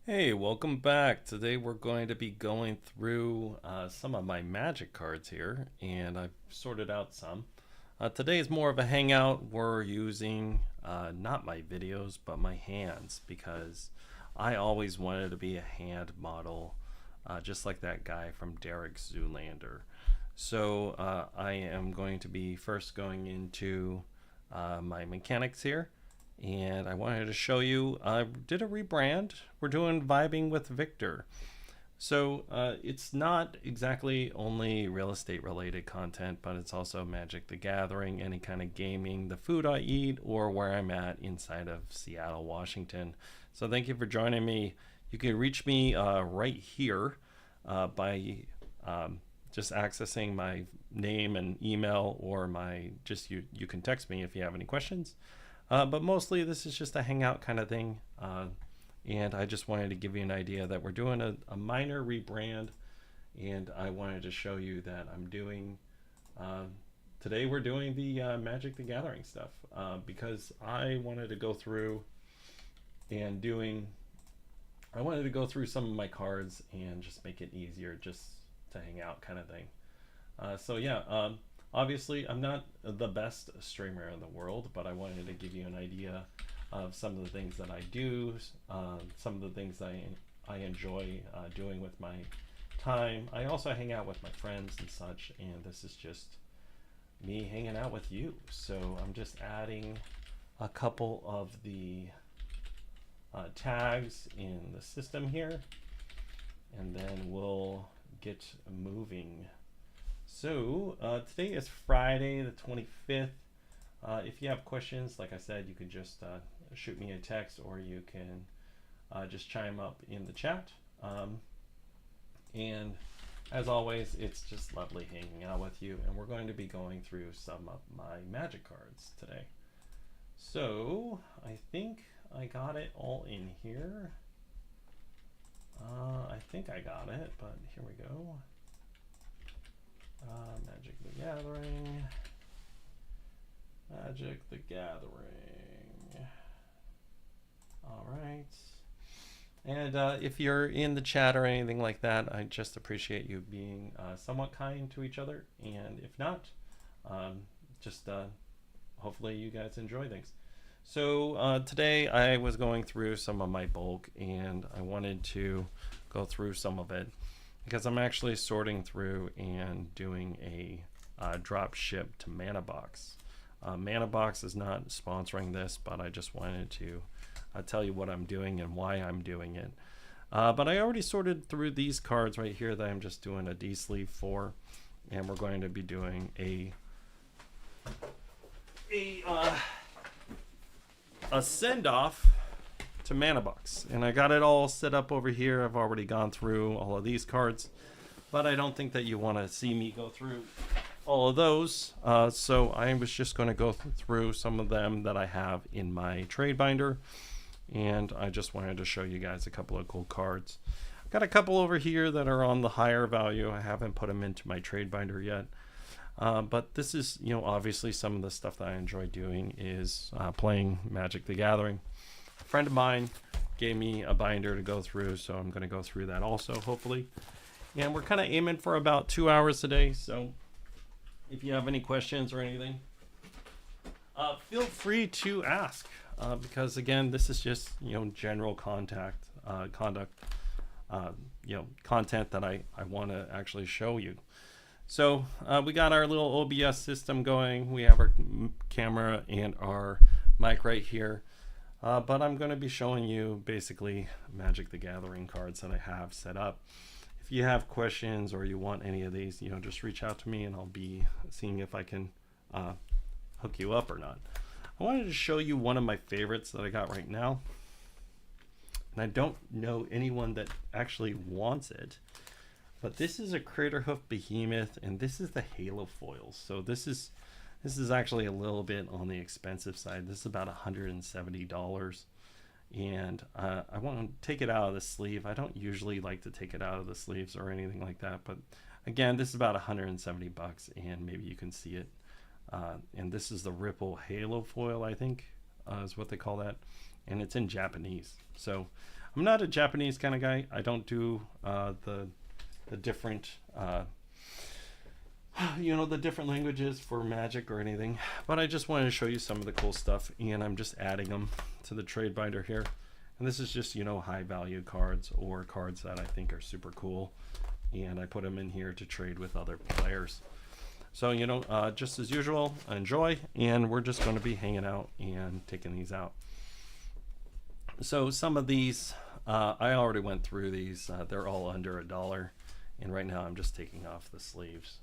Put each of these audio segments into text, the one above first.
Hey, welcome back. Today we're going to be going through some of my magic cards here, and I've sorted out some. Today is more of a hangout. We're using not my videos, but my hands because I always wanted to be a hand model, just like that guy from Derek Zoolander. So I am going to be first going into my mechanics here, and I wanted to show you. I did a rebrand. We're doing Vibing with Victor. So it's not exactly only real estate related content, but it's also Magic the Gathering, any kind of gaming, the food I eat, or where I'm at inside of Seattle, Washington. So thank you for joining me. You can reach me right here by just accessing my name and email, or my just you can text me if you have any questions. But mostly this is just a hangout kind of thing. And I just wanted to give you an idea that we're doing a minor rebrand. And I wanted to show you that I'm doing, today we're doing the Magic the Gathering stuff. Because I wanted to go through and doing, I wanted to go through some of my cards and just make it easier just to hang out kind of thing. So yeah, obviously I'm not the best streamer in the world, but I wanted to give you an idea of some of the things that I do, some of the things I enjoy doing with my time. I also hang out with my friends and such, and this is just me hanging out with you. So I'm just adding a couple of the tags in the system here, and then we'll get moving. So today is Friday the 25th. If you have questions, like I said, you can just shoot me a text, or you can just chime up in the chat. And as always, it's just lovely hanging out with you, and we're going to be going through some of my magic cards today. So I think I got it all in here. I think I got it, but here we go. Magic the Gathering. Magic the Gathering. All right. And if you're in the chat or anything like that, I just appreciate you being somewhat kind to each other. And if not, just hopefully you guys enjoy things. So today I was going through some of my bulk, and I wanted to go through some of it because I'm actually sorting through and doing a drop ship to ManaBox. ManaBox is not sponsoring this, but I just wanted to tell you what I'm doing and why I'm doing it. But I already sorted through these cards right here that I'm just doing a D sleeve for, and we're going to be doing a send off to ManaBox, and I got it all set up over here. I've already gone through all of these cards, but I don't think that you want to see me go through all of those. So I was just going to go through some of them that I have in my trade binder, and I just wanted to show you guys a couple of cool cards. I've got a couple over here that are on the higher value. I haven't put them into my trade binder yet. But this is, obviously some of the stuff that I enjoy doing is playing Magic the Gathering. A friend of mine gave me a binder to go through, so I'm going to go through that also, hopefully. And we're kind of aiming for about 2 hours today, so if you have any questions or anything, feel free to ask, because again, this is just, general content that I want to actually show you. So we got our little OBS system going. We have our camera and our mic right here. But I'm going to be showing you basically Magic the Gathering cards that I have set up. If you have questions or you want any of these, just reach out to me, and I'll be seeing if I can hook you up or not. I wanted to show you one of my favorites that I got right now. And I don't know anyone that actually wants it. But this is a Craterhoof Behemoth, and this is the Halo foils. So this is actually a little bit on the expensive side. This is about $170, and I want to take it out of the sleeve. I don't usually like to take it out of the sleeves or anything like that, but again, this is about $170, and maybe you can see it. And this is the Ripple Halo foil, I think, is what they call that, and it's in Japanese. So I'm not a Japanese kind of guy. I don't do the different the different languages for Magic or anything, but I just wanted to show you some of the cool stuff, and I'm just adding them to the trade binder here. And this is just high value cards or cards that I think are super cool, and I put them in here to trade with other players. So just as usual, enjoy, and we're just going to be hanging out and taking these out. So some of these I already went through these. They're all under $1, and right now I'm just taking off the sleeves.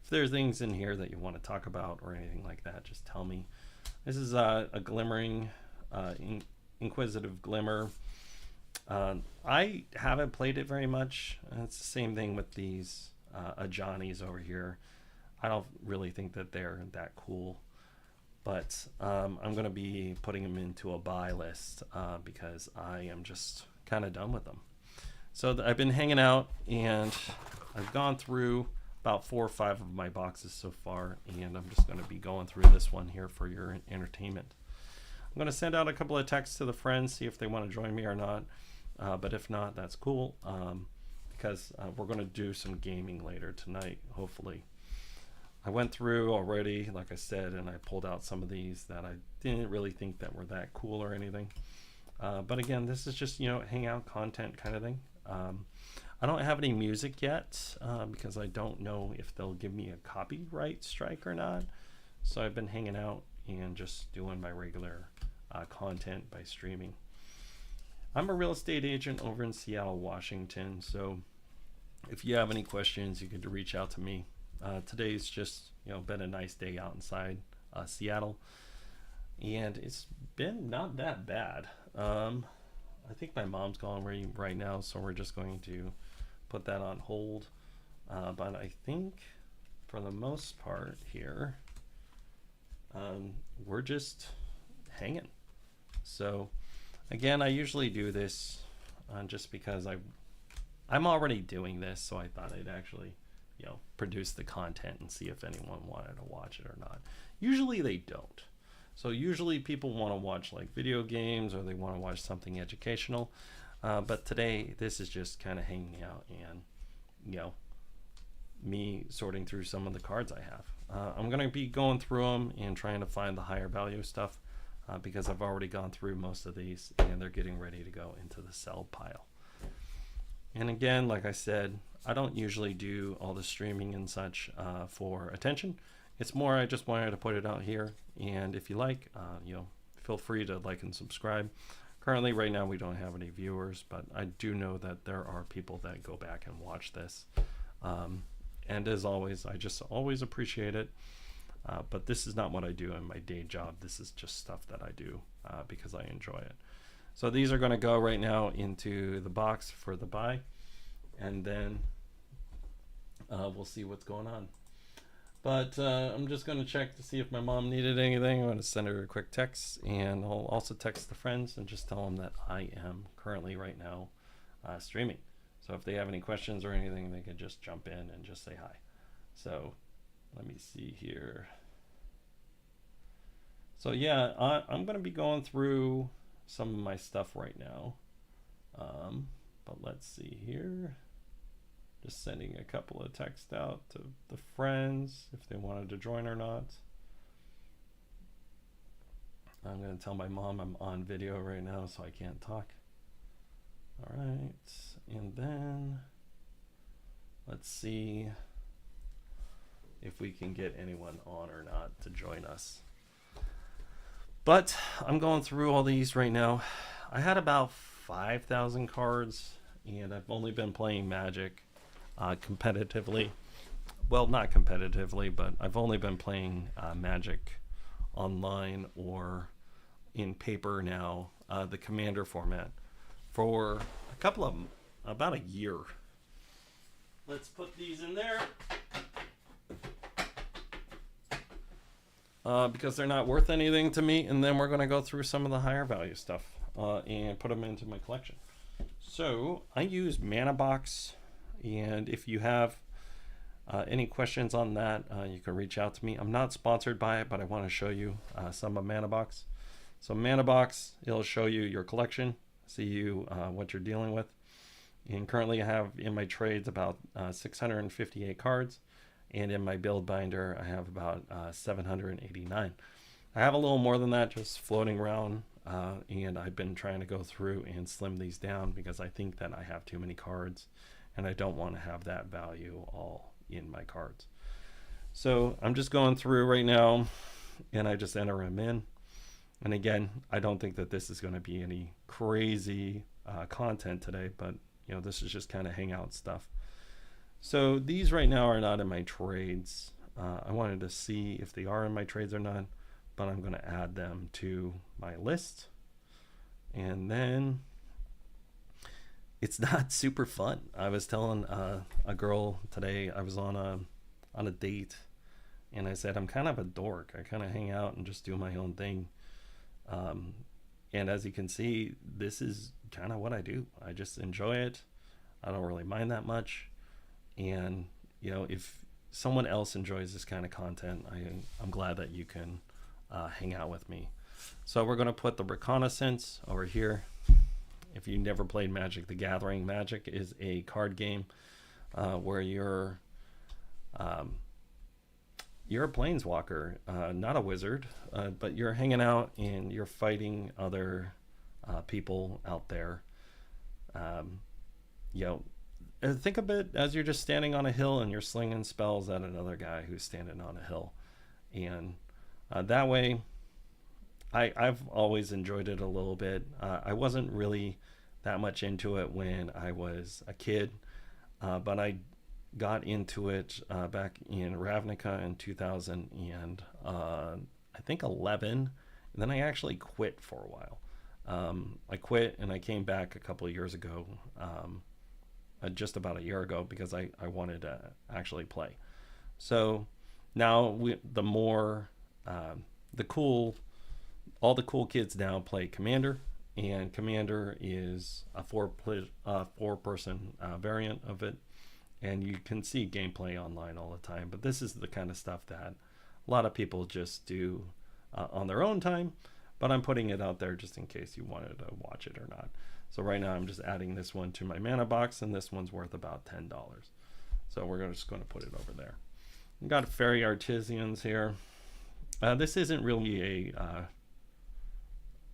If there's things in here that you want to talk about or anything like that, just tell me. This is a glimmering Inquisitive Glimmer. I haven't played it very much. It's the same thing with these Ajani's over here. I don't really think that they're that cool, but I'm going to be putting them into a buy list because I am just kind of done with them. So I've been hanging out, and I've gone through about 4 or 5 of my boxes so far, and I'm just going to be going through this one here for your entertainment. I'm going to send out a couple of texts to the friends, see if they want to join me or not, but if not, that's cool, because we're going to do some gaming later tonight, hopefully. I went through already, like I said, and I pulled out some of these that I didn't really think that were that cool or anything. But again, this is just, hangout content kind of thing. I don't have any music yet because I don't know if they'll give me a copyright strike or not. So I've been hanging out and just doing my regular content by streaming. I'm a real estate agent over in Seattle, Washington. So if you have any questions, you can reach out to me. Today's just been a nice day out inside Seattle, and it's been not that bad. I think my mom's gone right now, so we're just going to put that on hold, but I think for the most part here we're just hanging. So again, I usually do this just because I'm already doing this, so I thought I'd actually produce the content and see if anyone wanted to watch it or not. Usually they don't. So usually people want to watch like video games, or they want to watch something educational. But today this is just kind of hanging out and me sorting through some of the cards I have. I'm going to be going through them and trying to find the higher value stuff because I've already gone through most of these, and they're getting ready to go into the sell pile. And again, like I said, I don't usually do all the streaming and such for attention. It's more I just wanted to put it out here, and if you like, feel free to like and subscribe. Currently, right now, we don't have any viewers, but I do know that there are people that go back and watch this. And as always, I just always appreciate it. But this is not what I do in my day job. This is just stuff that I do because I enjoy it. So these are going to go right now into the box for the buy, and then we'll see what's going on. But I'm just going to check to see if my mom needed anything. I'm going to send her a quick text, and I'll also text the friends and just tell them that I am currently right now streaming. So if they have any questions or anything, they can just jump in and just say hi. So let me see here. So yeah, I'm going to be going through some of my stuff right now. But let's see here. Just sending a couple of texts out to the friends if they wanted to join or not. I'm going to tell my mom I'm on video right now, so I can't talk. All right, and then let's see if we can get anyone on or not to join us. But I'm going through all these right now. I had about 5,000 cards, and I've only been playing Magic competitively. Well, not competitively, but I've only been playing Magic online or in paper now, the Commander format, for about a year. Let's put these in there because they're not worth anything to me, and then we're going to go through some of the higher value stuff and put them into my collection. So I use Mana Box, and if you have any questions on that, you can reach out to me. I'm not sponsored by it, but I want to show you some of Mana Box. So Mana Box, it'll show you your collection. see you what you're dealing with. And currently I have in my trades about 658 cards, and in my build binder I have about 789. I have a little more than that just floating around, and I've been trying to go through and slim these down because I think that I have too many cards and I don't want to have that value all in my cards. So I'm just going through right now and I just enter them in. And again, I don't think that this is going to be any crazy content today, but you know, this is just kind of hangout stuff. So these right now are not in my trades. I wanted to see if they are in my trades or not, but I'm going to add them to my list. And then it's not super fun. I was telling a girl today, I was on a date, and I said I'm kind of a dork. I kind of hang out and just do my own thing. And as you can see, this is kind of what I do. I just enjoy it. I don't really mind that much. And you know, if someone else enjoys this kind of content, I'm glad that you can hang out with me. So we're going to put the reconnaissance over here. If you never played Magic the Gathering, Magic is a card game where you're a planeswalker, not a wizard, but you're hanging out and you're fighting other people out there. You know, think of it as you're just standing on a hill and you're slinging spells at another guy who's standing on a hill. And that way, I've always enjoyed it a little bit. I wasn't really that much into it when I was a kid, but I got into it back in Ravnica in 2000 and I think 11, and then I actually quit for a while. I quit and I came back a couple of years ago, just about a year ago, because I wanted to actually play. So now all the cool kids now play Commander, and Commander is a four-person variant of it, and you can see gameplay online all the time. But this is the kind of stuff that a lot of people just do on their own time, but I'm putting it out there just in case you wanted to watch it or not. So right now I'm just adding this one to my mana box, and this one's worth about $10. So we're just going to put it over there. We've got Fairy Artisans here. This isn't really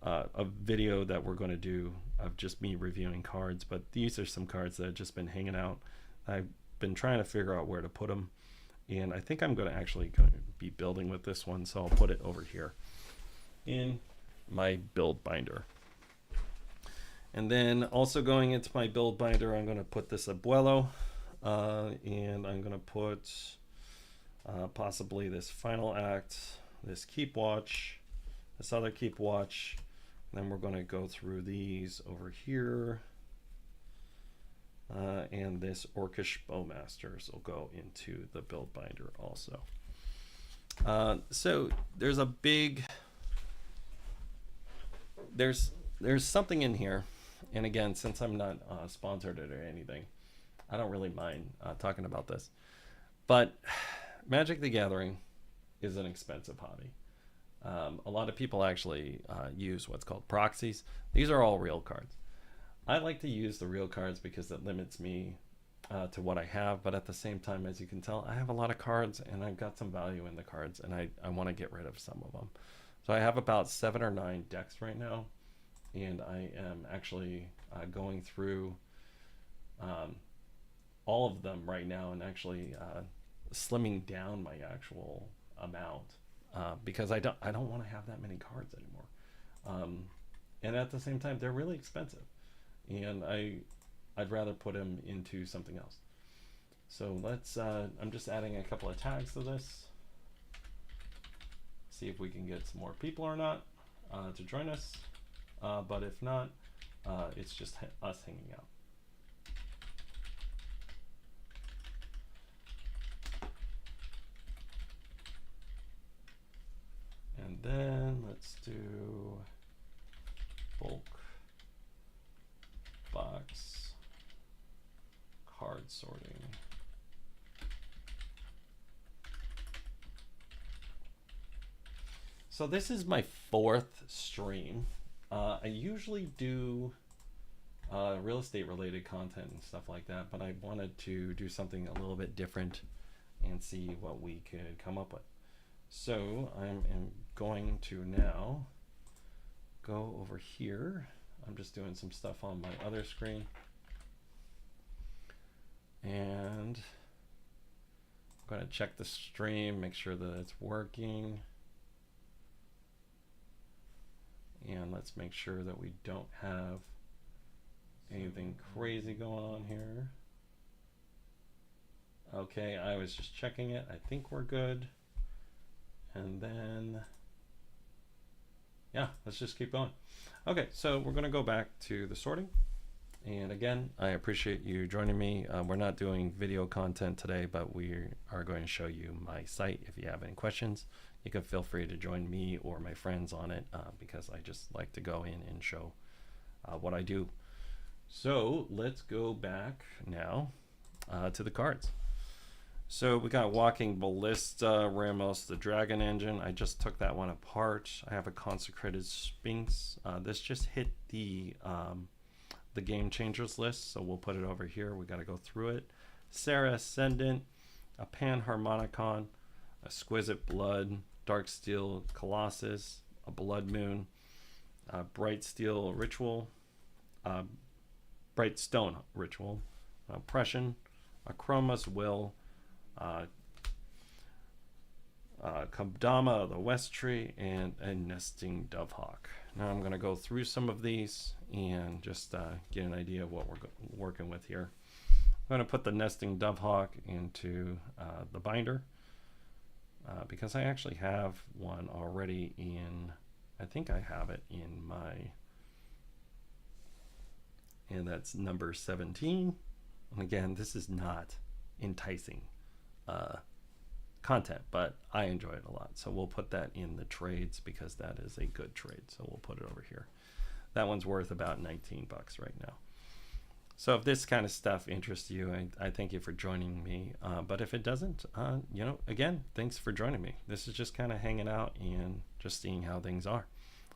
a video that we're going to do of just me reviewing cards, but these are some cards that have just been hanging out. I've been trying to figure out where to put them, and I think I'm going to be building with this one, so I'll put it over here in my build binder. And then also going into my build binder, I'm going to put this Abuelo, and I'm going to put possibly this Final Act, this Keep Watch, this other Keep Watch. And then we're going to go through these over here, and this Orcish Bowmasters will go into the build binder also. So there's a big, there's something in here. And again, since I'm not sponsored or anything, I don't really mind talking about this. But Magic the Gathering is an expensive hobby. A lot of people actually use what's called proxies. These are all real cards. I like to use the real cards because it limits me to what I have. But at the same time, as you can tell, I have a lot of cards and I've got some value in the cards, and I want to get rid of some of them. So I have about 7 or 9 decks right now. And I am actually going through all of them right now and actually slimming down my actual amount because I don't want to have that many cards anymore. And at the same time, they're really expensive, and I'd rather put them into something else. So let's. I'm just adding a couple of tags to this. See if we can get some more people or not to join us. But if not, it's just us hanging out. And then let's do bulk box card sorting. So this is my 4th stream. I usually do real estate related content and stuff like that, but I wanted to do something a little bit different and see what we could come up with. So am going to now go over here. I'm just doing some stuff on my other screen, and I'm going to check the stream, make sure that it's working, and let's make sure that we don't have anything crazy going on here. Okay, I was just checking it. I think we're good. And then, yeah, let's just keep going. Okay, so we're going to go back to the sorting. And again, I appreciate you joining me. We're not doing video content today, but we are going to show you my site. If you have any questions, you can feel free to join me or my friends on it, because I just like to go in and show what I do. So let's go back now to the cards. So we got Walking Ballista, Ramos, the Dragon Engine. I just took that one apart. I have a Consecrated Sphinx. This just hit the Game Changers list, so we'll put it over here. We got to go through it. Sarah Ascendant, a Panharmonicon, Exquisite Blood, Dark Steel Colossus, a Blood Moon, Bright Steel Ritual, Bright Stone Ritual, Oppression, a Chroma's Will, Kabdama of the West Tree, and a Nesting Dovehawk. Now I'm going to go through some of these and just get an idea of what we're working with here. I'm going to put the Nesting Dovehawk into the binder because I actually have one already in, I think I have it in my, and that's number 17. And again, this is not enticing content, but I enjoy it a lot. So we'll put that in the trades because that is a good trade. So we'll put it over here. That one's worth about 19 bucks right now. So if this kind of stuff interests you, I thank you for joining me. But if it doesn't, you know, again, thanks for joining me. This is just kind of hanging out and just seeing how things are.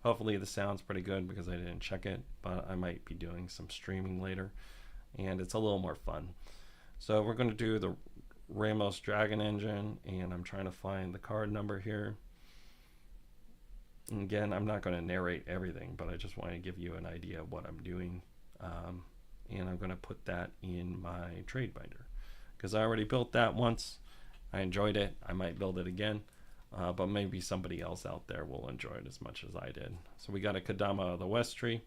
Hopefully the sound's pretty good because I didn't check it, but I might be doing some streaming later and it's a little more fun. So we're going to do the Ramos Dragon Engine, and I'm trying to find the card number here. And again, I'm not going to narrate everything, but I just want to give you an idea of what I'm doing. And I'm going to put that in my trade binder because I already built that once. I enjoyed it. I might build it again, but maybe somebody else out there will enjoy it as much as I did. So we got a Kadama of the West Tree.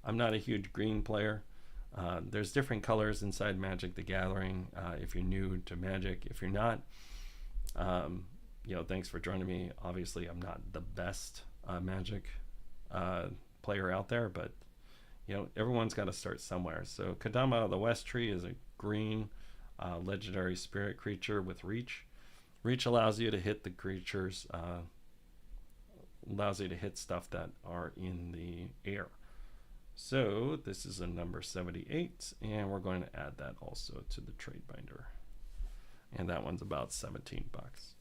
I'm not a huge green player. There's different colors inside Magic the Gathering. If you're new to Magic, if you're not, you know, thanks for joining me. Obviously, I'm not the best Magic player out there, but you know, everyone's got to start somewhere. So Kadama of the West Tree is a green legendary spirit creature with reach. Reach allows you to hit the creatures, allows you to hit stuff that are in the air. So this is a number 78, and we're going to add that also to the trade binder. And that one's about 17 bucks.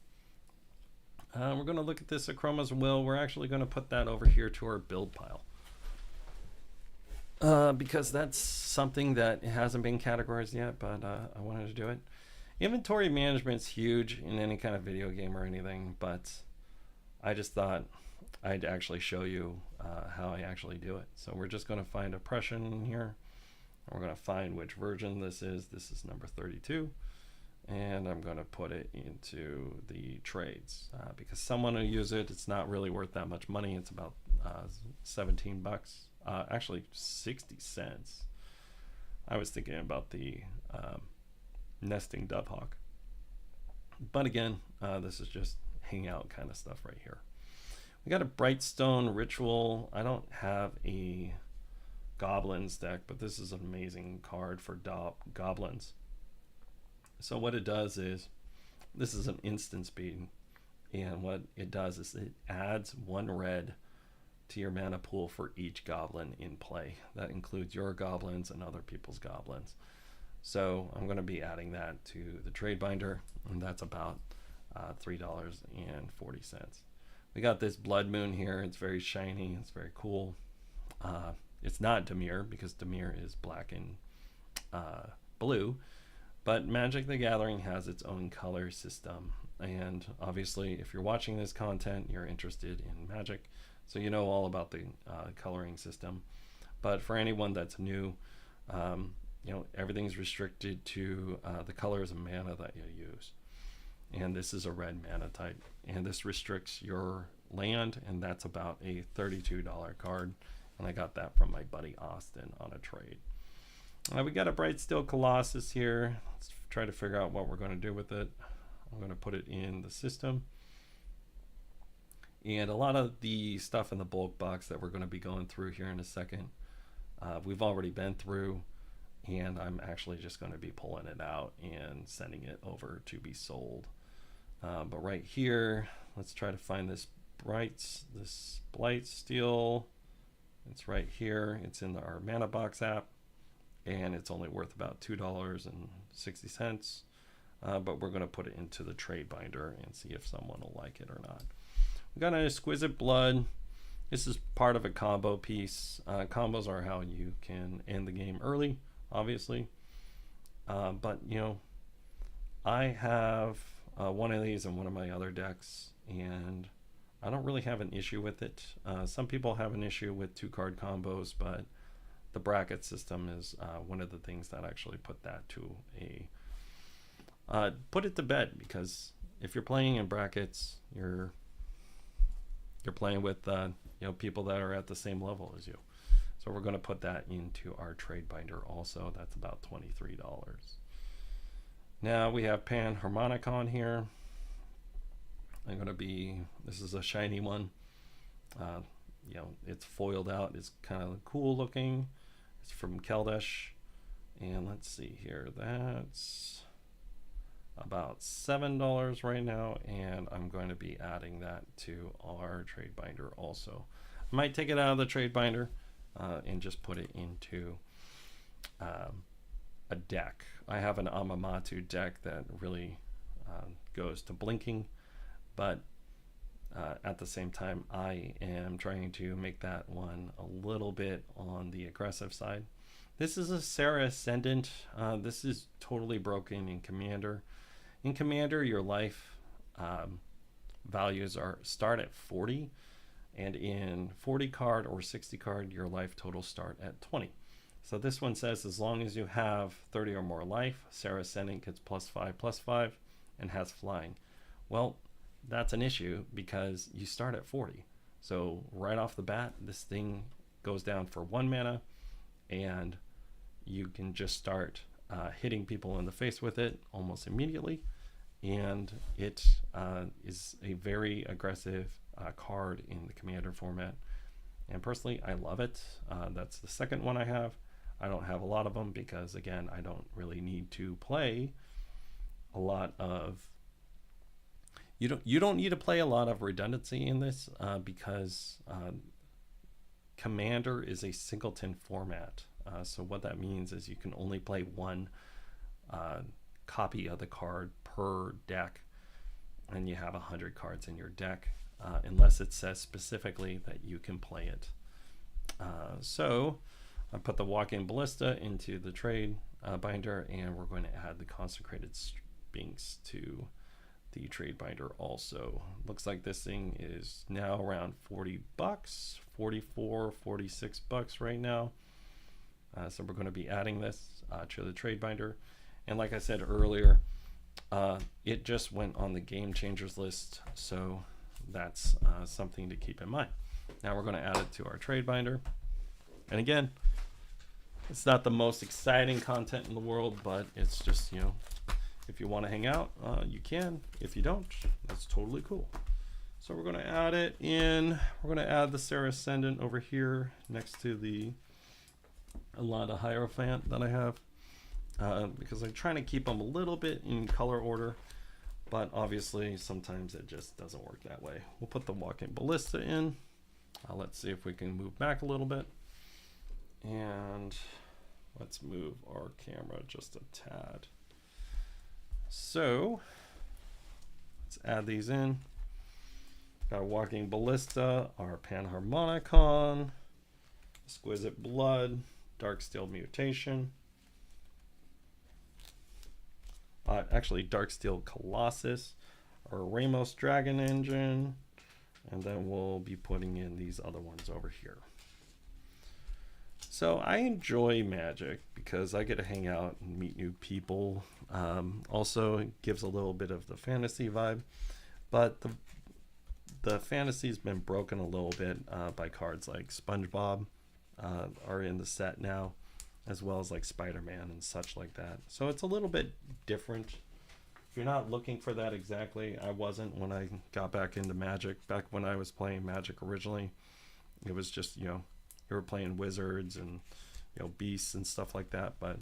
We're going to look at this Chroma's Will. We're actually going to put that over here to our build pile. Because that's something that hasn't been categorized yet, but I wanted to do it. Inventory management's huge in any kind of video game or anything, but I just thought I'd actually show you how I actually do it. So we're just going to find Oppression here. We're going to find which version this is. This is number 32. And I'm going to put it into the trades because someone will use it. It's not really worth that much money. It's about 17 bucks. Actually 60 cents. I was thinking about the Nesting Dovehawk. But again, this is just hangout kind of stuff right here. We got a Brightstone Ritual. I don't have a Goblins deck, but this is an amazing card for Goblins. So what it does is, this is an instant speed, and what it does is it adds 1 red to your mana pool for each goblin in play. That includes your goblins and other people's goblins. So I'm going to be adding that to the trade binder, and that's about $3.40. We got this Blood Moon here. It's very shiny. It's very cool. It's not Dimir because Dimir is black and blue, but Magic the Gathering has its own color system. And obviously, if you're watching this content, you're interested in Magic, so you know all about the coloring system. But for anyone that's new, you know, everything's restricted to the colors of mana that you use. And this is a red mana type, and this restricts your land, and that's about a $32 card. And I got that from my buddy Austin on a trade. We got a Bright Steel Colossus here. Let's try to figure out what we're going to do with it. I'm going to put it in the system. And a lot of the stuff in the bulk box that we're going to be going through here in a second, we've already been through, and I'm actually just going to be pulling it out and sending it over to be sold. But right here, let's try to find this Blight Steel. It's right here. It's in our Mana Box app, and it's only worth about $2.60. But we're going to put it into the trade binder and see if someone will like it or not. We got an Exquisite Blood. This is part of a combo piece. Combos are how you can end the game early, obviously. But you know, I have one of these in one of my other decks, and I don't really have an issue with it. Some people have an issue with 2-card combos, but the bracket system is one of the things that actually put that to put it to bed, because if you're playing in brackets, you're playing with you know, people that are at the same level as you. So we're going to put that into our trade binder also. That's about $23. Now we have Panharmonicon here. This is a shiny one. You know, it's foiled out. It's kind of cool looking. It's from Keldesh. And let's see here. That's about $7 right now. And I'm going to be adding that to our trade binder also. I might take it out of the trade binder and just put it into a deck. I have an Amamatu deck that really goes to blinking, but at the same time, I am trying to make that one a little bit on the aggressive side. This is a Serra Ascendant. This is totally broken in Commander. In Commander, your life values start at 40, and in 40 card or 60 card, your life total start at 20. So this one says as long as you have 30 or more life, Serra Ascendant gets +5/+5 and has flying. Well, that's an issue because you start at 40. So right off the bat, this thing goes down for 1 mana, and you can just start hitting people in the face with it almost immediately. And it is a very aggressive card in the Commander format. And personally, I love it. That's the second one I have. I don't have a lot of them because, again, I don't really need to play a lot of... You don't need to play a lot of redundancy in this because Commander is a singleton format. So what that means is you can only play one copy of the card per deck, and you have 100 cards in your deck, unless it says specifically that you can play it. So I put the Walking Ballista into the trade binder, and we're going to add the Consecrated Sphinx to the trade binder also. Looks like this thing is now around $40, 44, 46 bucks right now. So we're going to be adding this to the trade binder. And like I said earlier, it just went on the Game Changers list, so that's something to keep in mind. Now we're going to add it to our trade binder. And again, it's not the most exciting content in the world, but it's just, you know, if you want to hang out, you can. If you don't, that's totally cool. So we're going to add it in. We're going to add the Serra Ascendant over here next to the Alana Hierophant that I have, because I'm trying to keep them a little bit in color order, but obviously sometimes it just doesn't work that way. We'll put the Walking Ballista in. Let's see if we can move back a little bit, and let's move our camera just a tad. So let's add these in. Got a Walking Ballista, our Panharmonicon, Exquisite Blood, Darksteel Mutation, actually Darksteel Colossus, our Ramos Dragon Engine, and then we'll be putting in these other ones over here. So I enjoy Magic because I get to hang out and meet new people. Also, it gives a little bit of the fantasy vibe, but the fantasy's been broken a little bit by cards like SpongeBob are in the set now, as well as like Spider-Man and such like that. So it's a little bit different. If you're not looking for that exactly, I wasn't when I got back into Magic. Back when I was playing Magic originally, it was just, you know, you were playing wizards and, you know, beasts and stuff like that. But,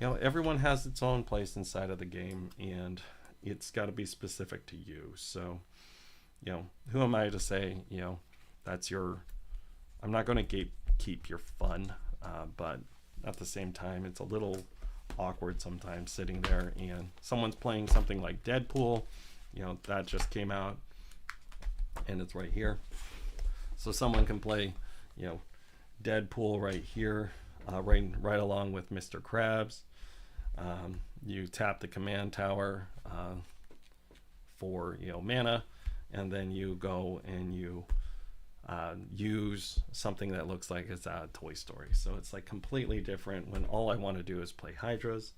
you know, everyone has its own place inside of the game, and it's got to be specific to you. So, you know, who am I to say, you know, that's your, I'm not going to keep your fun, but at the same time, it's a little awkward sometimes sitting there and someone's playing something like Deadpool, you know, that just came out and it's right here. So someone can play, you know, Deadpool right here, right along with Mr. Krabs. You tap the command tower for, you know, mana, and then you go and you use something that looks like it's out of Toy Story. So it's like completely different when all I want to do is play Hydras,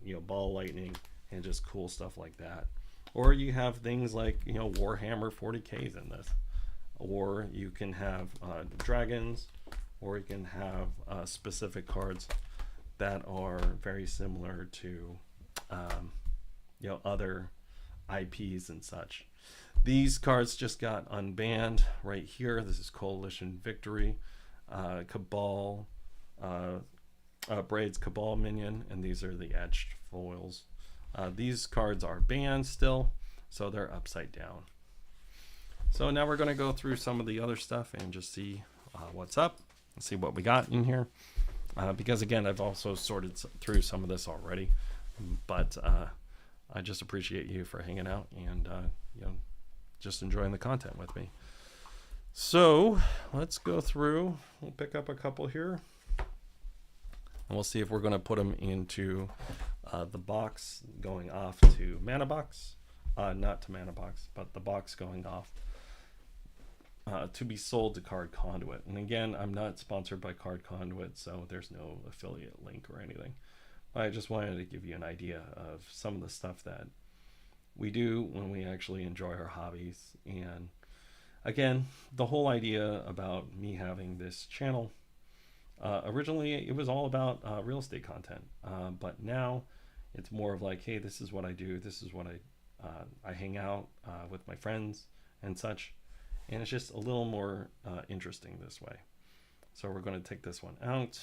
you know, ball lightning, and just cool stuff like that. Or you have things like, you know, Warhammer 40Ks in this. Or you can have dragons, or you can have specific cards that are very similar to, you know, other IPs and such. These cards just got unbanned right here. This is Coalition Victory, Cabal, Braid's Cabal minion, and these are the etched foils. These cards are banned still, so they're upside down. So now we're going to go through some of the other stuff and just see what's up and see what we got in here. Because again, I've also sorted through some of this already, but I just appreciate you for hanging out and you know, just enjoying the content with me. So let's go through. We'll pick up a couple here, and we'll see if we're going to put them into the box going off to Mana Box, not to Mana Box, but the box going off to be sold to Card Conduit. And again, I'm not sponsored by Card Conduit, so there's no affiliate link or anything. I just wanted to give you an idea of some of the stuff that we do when we actually enjoy our hobbies. And again, the whole idea about me having this channel, originally it was all about real estate content, but now it's more of like, hey, this is what I do, this is what I hang out with my friends and such, and it's just a little more interesting this way. So we're going to take this one out,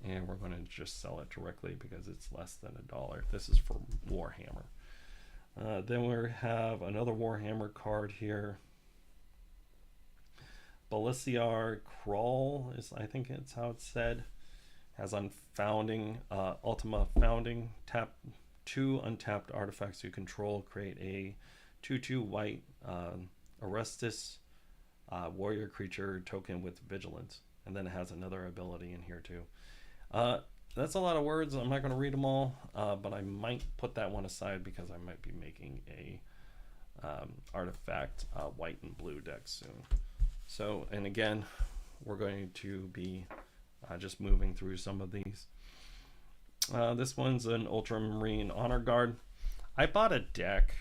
and we're going to just sell it directly because it's less than $1. This is for Warhammer. Then we have another Warhammer card here. Belisiar Crawl is, I think it's how it's said. Has unfounding, Ultima Founding. Tap 2 untapped artifacts you control. Create a 2/2 white Orestes warrior creature token with vigilance. And then it has another ability in here too. That's a lot of words. I'm not going to read them all, but I might put that one aside because I might be making a artifact white and blue deck soon. So, and again, we're going to be just moving through some of these. This one's an Ultramarine Honor Guard. I bought a deck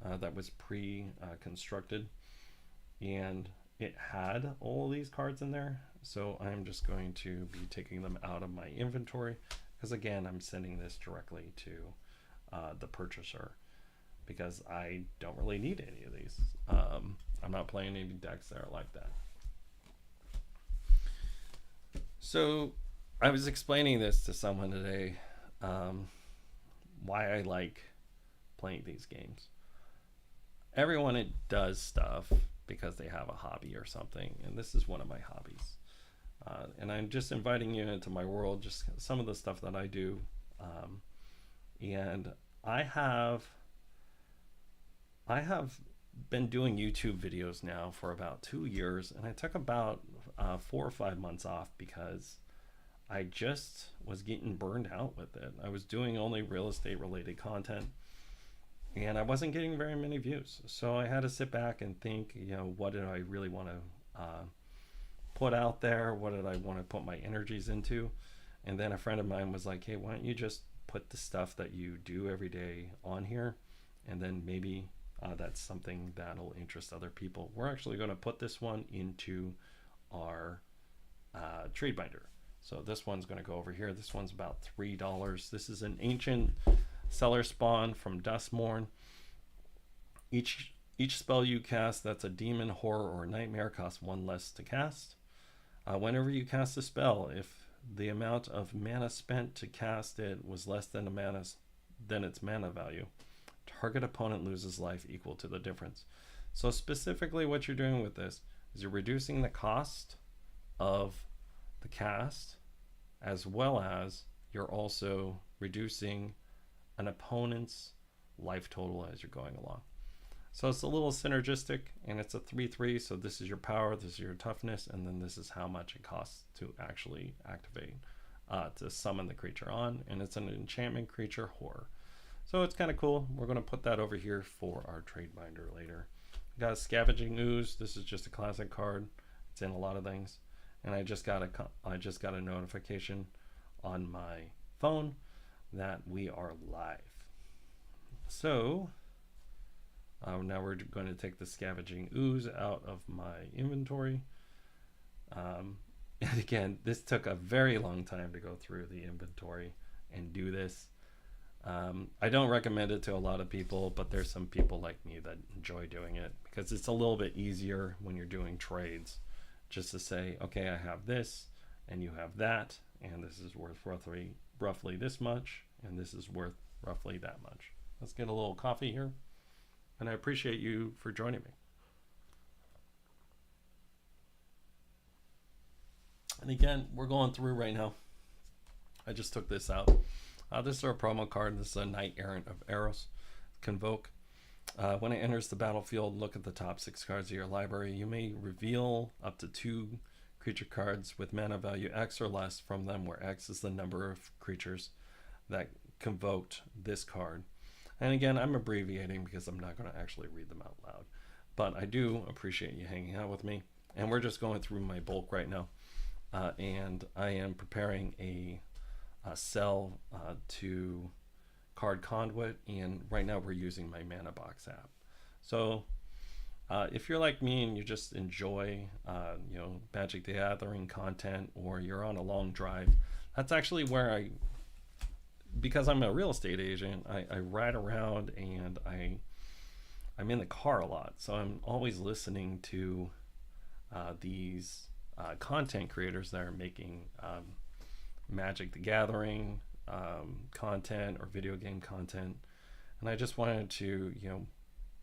that was pre-constructed, and it had all these cards in there. So I'm just going to be taking them out of my inventory because, again, I'm sending this directly to the purchaser because I don't really need any of these. I'm not playing any decks that are like that. So I was explaining this to someone today, why I like playing these games. Everyone does stuff because they have a hobby or something, and this is one of my hobbies. And I'm just inviting you into my world, just some of the stuff that I do. And I have been doing YouTube videos now for about 2 years, and I took about 4 or 5 months off because I just was getting burned out with it. I was doing only real estate related content and I wasn't getting very many views. So I had to sit back and think, what did I really want to put out there? What did I want to put my energies into? And then a friend of mine was like, hey, why don't you just put the stuff that you do every day on here? And then maybe that's something that'll interest other people. We're actually going to put this one into our trade binder. So this one's going to go over here. This one's about $3. This is an ancient seller spawn from Dustmourn. Each spell you cast that's a demon, horror, or nightmare costs 1 less to cast. Whenever you cast a spell, if the amount of mana spent to cast it was less than its mana value, target opponent loses life equal to the difference. So specifically what you're doing with this is you're reducing the cost of the cast, as well as you're also reducing an opponent's life total as you're going along. So it's a little synergistic, and it's a 3/3. So this is your power, this is your toughness, and then this is how much it costs to actually activate to summon the creature on. And it's an enchantment creature, horror. So it's kind of cool. We're going to put that over here for our trade binder later. We got a Scavenging Ooze. This is just a classic card. It's in a lot of things. And I just got a notification on my phone that we are live. So now we're going to take the Scavenging Ooze out of my inventory. And again, this took a very long time to go through the inventory and do this. I don't recommend it to a lot of people, but there's some people like me that enjoy doing it because it's a little bit easier when you're doing trades just to say, okay, I have this and you have that, and this is worth roughly this much, and this is worth roughly that much. Let's get a little coffee here, and I appreciate you for joining me. And again, we're going through right now. I just took this out. This is our promo card. This is a Knight Errant of Eros. Convoke. When it enters the battlefield, look at the top 6 cards of your library. You may reveal up to 2 creature cards with mana value X or less from them, where X is the number of creatures that convoked this card. And again, I'm abbreviating because I'm not going to actually read them out loud. But I do appreciate you hanging out with me. And we're just going through my bulk right now. And I am preparing a sell to Card Conduit, and right now we're using my Mana Box app. So if you're like me and you just enjoy Magic the Gathering content, or you're on a long drive, that's actually where because I'm a real estate agent, I ride around and I'm in the car a lot, so I'm always listening to these content creators that are making Magic the Gathering content or video game content, and I just wanted to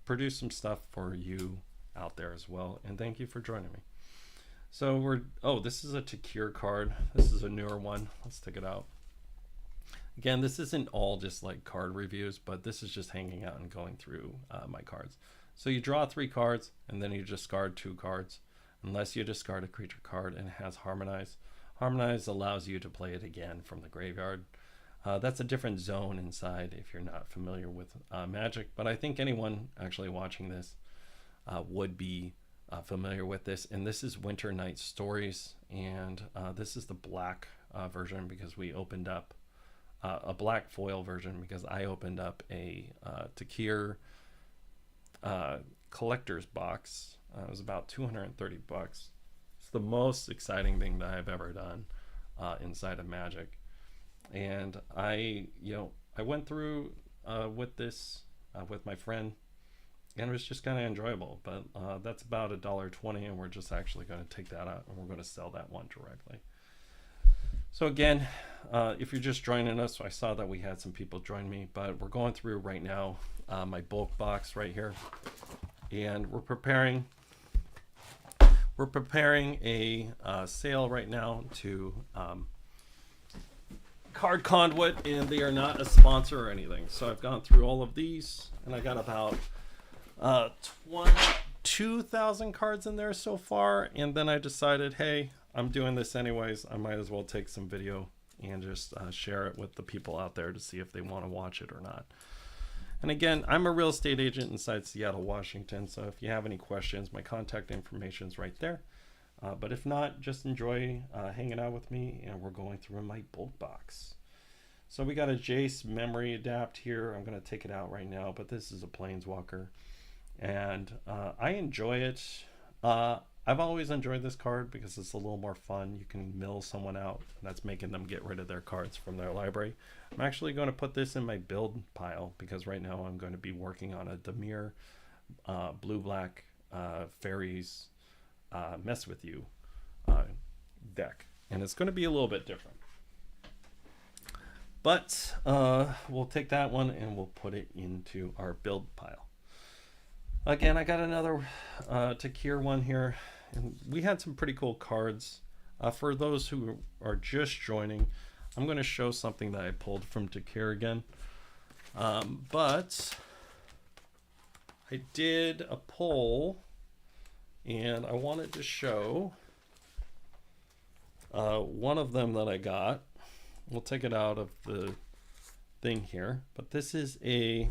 produce some stuff for you out there as well. And thank you for joining me. So this is a Takir card. This is a newer one. Let's take it out. Again, this isn't all just like card reviews, but this is just hanging out and going through my cards. So you draw 3 cards and then you discard 2 cards unless you discard a creature card and it has Harmonize. Harmonize allows you to play it again from the graveyard. That's a different zone inside if you're not familiar with Magic, but I think anyone actually watching this would be familiar with this. And this is Winter Night Stories, and this is the black version because we opened up a black foil version because I opened up a Takir collector's box. It was about $230. It's the most exciting thing that I've ever done inside of Magic. And I went through with this with my friend, and it was just kind of enjoyable. But that's about $1.20, and we're just actually going to take that out and we're going to sell that one directly. So again, if you're just joining us, I saw that we had some people join me, but we're going through right now my bulk box right here, and we're preparing a sale right now to Card Conduit, and they are not a sponsor or anything. So I've gone through all of these, and I got about 2,000 cards in there so far, and then I decided, hey, I'm doing this anyways. I might as well take some video and just share it with the people out there to see if they want to watch it or not. And again, I'm a real estate agent inside Seattle, Washington, so if you have any questions, my contact information is right there. But if not, just enjoy hanging out with me, and we're going through my bulk box. So we got a Jace memory adapt here. I'm going to take it out right now, but this is a Planeswalker, and I enjoy it. I've always enjoyed this card because it's a little more fun. You can mill someone out, and that's making them get rid of their cards from their library. I'm actually going to put this in my build pile because right now I'm going to be working on a Dimir blue-black fairies mess with you deck, and it's going to be a little bit different. But we'll take that one and we'll put it into our build pile. Again, I got another Takir one here, and we had some pretty cool cards. For those who are just joining, I'm going to show something that I pulled from Takir again. But I did a poll, and I wanted to show one of them that I got. We'll take it out of the thing here, but this is a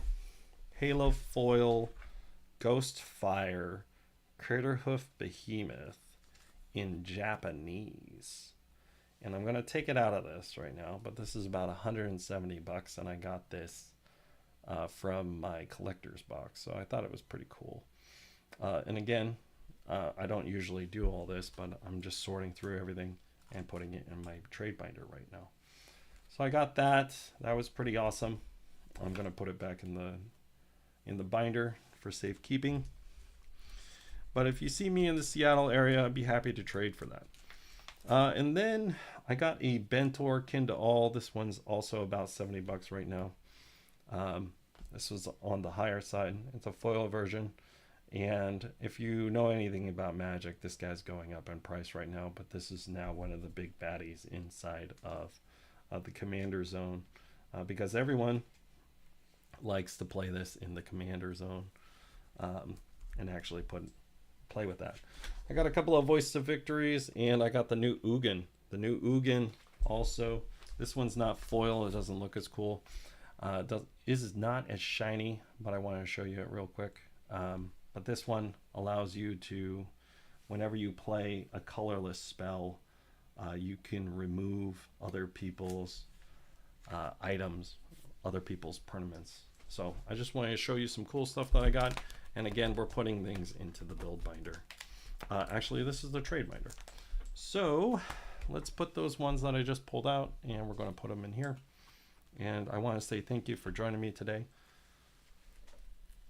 Halo Foil Ghostfire Critterhoof Behemoth in Japanese, and I'm going to take it out of this right now, but this is about $170, and I got this from my collector's box, so I thought it was pretty cool. And again, I don't usually do all this, but I'm just sorting through everything and putting it in my trade binder right now. So I got that. That was pretty awesome. I'm going to put it back in the binder for safekeeping. But if you see me in the Seattle area, I'd be happy to trade for that. And then I got a Bentor Kin to All. This one's also about $70 right now. This was on the higher side. It's a foil version. And if you know anything about Magic, this guy's going up in price right now. But this is now one of the big baddies inside of the Commander Zone, because everyone likes to play this in the Commander Zone and actually play with that. I got a couple of Voices of Victories, and I got the new Ugin. The new Ugin also. This one's not foil. It doesn't look as cool. Is not as shiny, but I want to show you it real quick. But this one allows you to, whenever you play a colorless spell, you can remove other people's items, other people's permanents. So I just wanted to show you some cool stuff that I got. And again, we're putting things into the build binder. Actually, this is the trade binder. So let's put those ones that I just pulled out, and we're going to put them in here. And I want to say thank you for joining me today.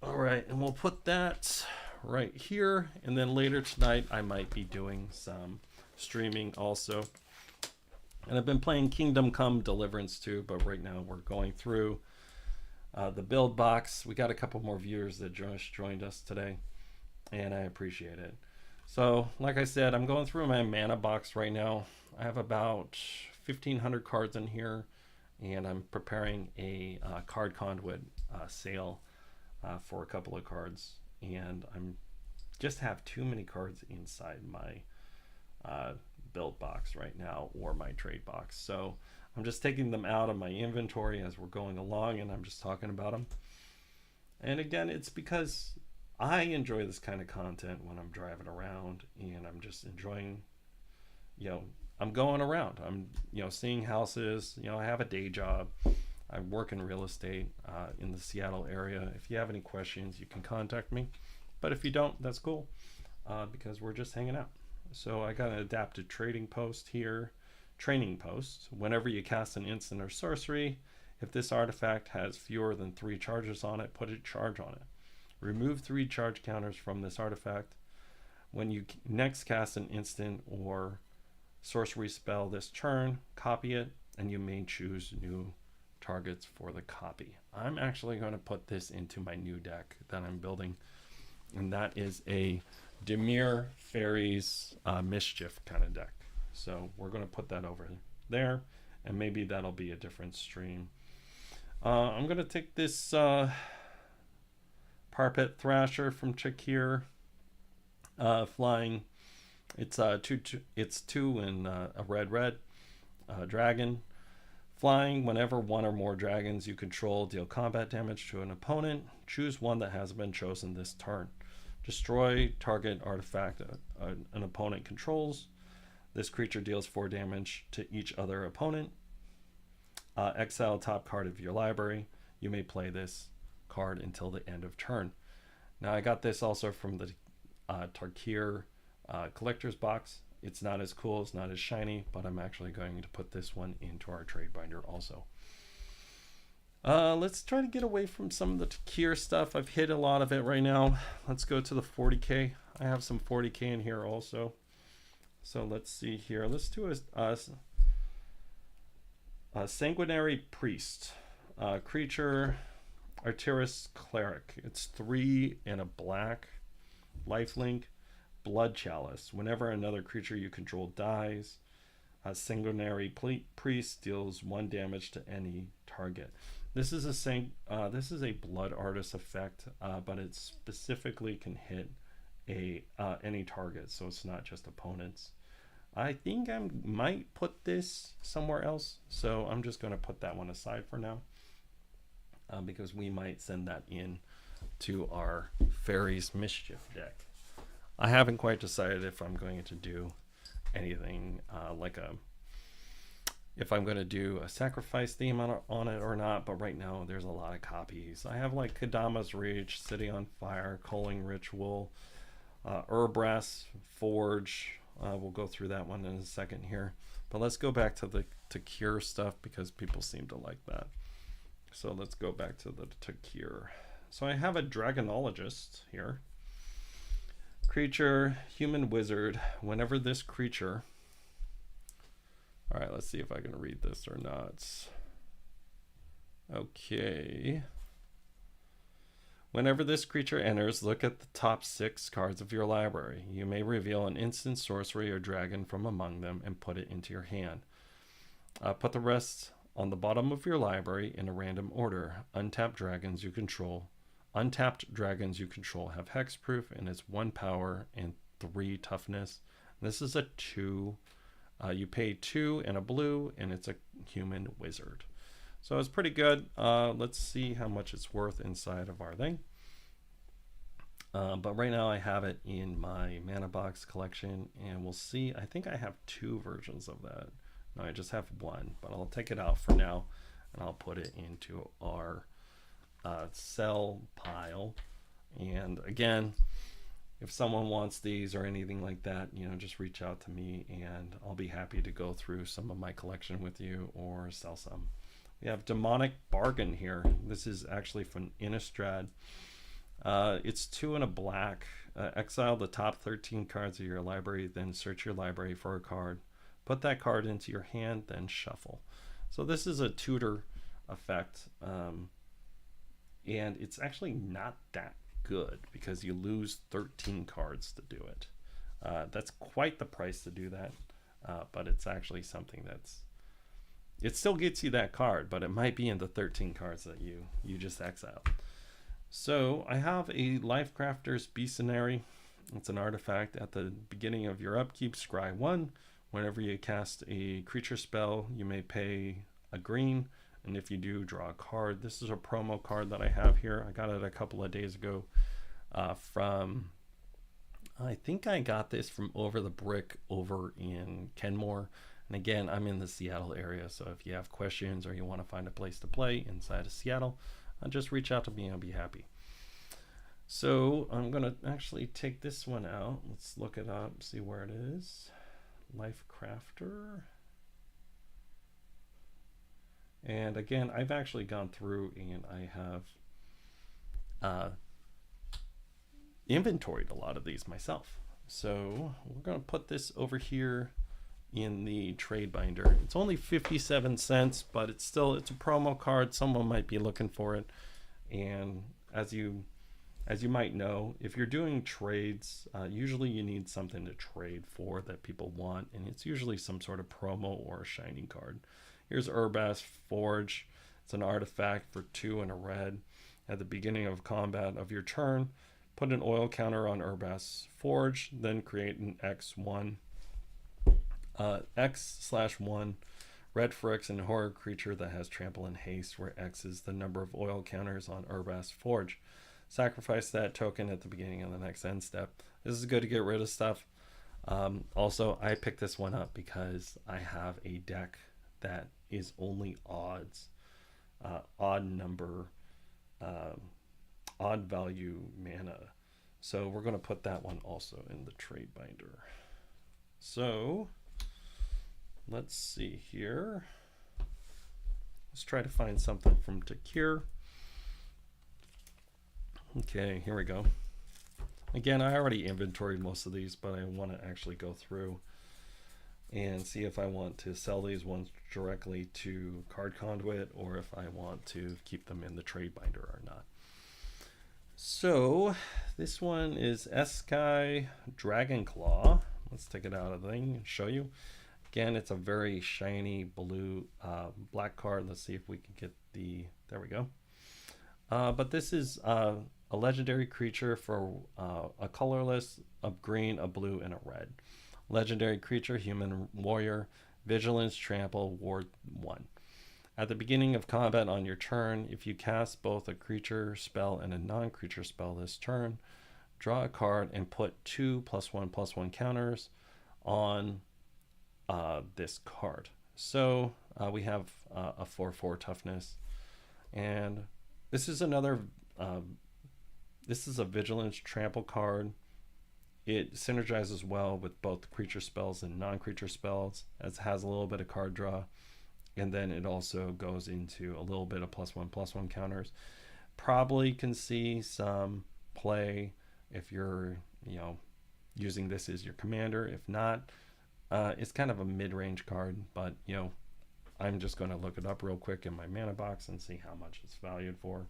All right, and we'll put that right here. And then later tonight, I might be doing some streaming also, and I've been playing Kingdom Come Deliverance too, but right now we're going through the build box. We got a couple more viewers that just joined us today, and I appreciate it. So like I said, I'm going through my mana box right now. I have about 1,500 cards in here, and I'm preparing a card conduit sale for a couple of cards, and I'm just have too many cards inside my build box right now, or my trade box. So I'm just taking them out of my inventory as we're going along, and I'm just talking about them. And again, it's because I enjoy this kind of content when I'm driving around, and I'm just enjoying, I'm going around. I'm, seeing houses. I have a day job. I work in real estate in the Seattle area. If you have any questions, you can contact me. But if you don't, that's cool, because we're just hanging out. So I got an adapted trading post here. Training post. Whenever you cast an instant or sorcery, if this artifact has fewer than 3 charges on it, put a charge on it. Remove 3 charge counters from this artifact. When you next cast an instant or sorcery spell this turn, copy it, and you may choose new targets for the copy. I'm actually going to put this into my new deck that I'm building, and that is a Dimir Fairies Mischief kind of deck. So we're going to put that over there, and maybe that'll be a different stream. I'm going to take this Parpet Thrasher from Chakir, Flying, it's two and a red dragon. Flying, whenever one or more dragons you control deal combat damage to an opponent, choose one that hasn't been chosen this turn. Destroy target artifact an opponent controls. This creature deals 4 damage to each other opponent. Exile top card of your library. You may play this card until the end of turn. Now I got this also from the Tarkir collector's box. It's not as cool, it's not as shiny, but I'm actually going to put this one into our trade binder also. Let's try to get away from some of the Tarkir stuff. I've hit a lot of it right now. Let's go to the 40k. I have some 40k in here also. So let's see here. Let's do a Sanguinary Priest. Creature, Arteris Cleric. It's 3 and a black. Lifelink. Blood Chalice. Whenever another creature you control dies, a Sanguinary Priest deals 1 damage to any target. This is a Blood Artist effect, but it specifically can hit any target, so it's not just opponents. I think I might put this somewhere else, so I'm just going to put that one aside for now, because we might send that in to our Fairies Mischief deck. I haven't quite decided if I'm going to do anything if I'm going to do a sacrifice theme on it or not, but right now there's a lot of copies. I have like Kadama's Reach, City on Fire, Culling Ritual, Urbras Forge. We'll go through that one in a second here, but let's go back to the Cure stuff because people seem to like that. So let's go back to the Cure. So I have a Dragonologist here. Creature, human wizard. Whenever this creature... Alright, let's see if I can read this or not. Okay. Whenever this creature enters, look at the top 6 cards of your library. You may reveal an instant sorcery or dragon from among them and put it into your hand. Put the rest on the bottom of your library in a random order. Untapped dragons you control have hexproof and it's 1 power and 3 toughness. This is a 2. You pay 2 and a blue, and it's a human wizard. So it's pretty good. Let's see how much it's worth inside of our thing. But right now I have it in my mana box collection, and we'll see. I think I have 2 versions of that. No, I just have 1, but I'll take it out for now, and I'll put it into our sell pile. And again, if someone wants these or anything like that, just reach out to me and I'll be happy to go through some of my collection with you or sell some. We have Demonic Bargain here. This is actually from Innistrad. It's 2 and a black. Exile the top 13 cards of your library, then search your library for a card. Put that card into your hand, then shuffle. So this is a tutor effect. And it's actually not that good because you lose 13 cards to do it. That's quite the price to do that, but it's actually something it still gets you that card, but it might be in the 13 cards that you just exiled. So I have a Lifecrafter's Beastinary. It's an artifact. At the beginning of your upkeep, scry 1. Whenever you cast a creature spell, you may pay a green, and if you do, draw a card. This is a promo card that I have here. I got it a couple of days ago from, I think I got this from Over the Brick over in Kenmore. And again, I'm in the Seattle area, so if you have questions or you want to find a place to play inside of Seattle, just reach out to me. I'll be happy. So I'm going to actually take this one out. Let's look it up, see where it is. Lifecrafter. And again, I've actually gone through and I have inventoried a lot of these myself. So we're going to put this over here in the trade binder. It's only 57 cents, but it's a promo card. Someone might be looking for it. And as you might know, if you're doing trades, usually you need something to trade for that people want, and it's usually some sort of promo or a shiny card. Here's Urbas Forge. It's an artifact for 2 and a red. At the beginning of combat of your turn, Put an oil counter on Urbas Forge, then create an X1, X/1 red for X and horror creature that has trample and haste, where X is the number of oil counters on Urbas Forge. Sacrifice that token at the beginning of the next end step. This is good to get rid of stuff. Also, I picked this one up because I have a deck that is only odds, odd number, odd value mana. So we're going to put that one also in the trade binder. So let's see here. Let's try to find something from Takir. Okay, here we go. Again, I already inventoried most of these, but I want to actually go through and see if I want to sell these ones directly to Card Conduit or if I want to keep them in the trade binder or not. So this one is Eskai Dragonclaw. Let's take it out of the thing and show you. Again, it's a very shiny blue, black card. Let's see if we can get the, there we go. But this is a legendary creature for a colorless, a green, a blue, and a red. Legendary creature, human warrior, vigilance, trample, ward 1. At the beginning of combat on your turn, if you cast both a creature spell and a non-creature spell this turn, draw a card and put 2 +1/+1 counters on this card. So we have a 4/4 toughness, and this is another this is a vigilance trample card. It synergizes well with both creature spells and non-creature spells, as it has a little bit of card draw, and then it also goes into a little bit of +1/+1 counters. Probably can see some play if you're, you know, using this as your commander. If not, it's kind of a mid-range card, but you know, I'm just going to look it up real quick in my mana box and see how much it's valued for.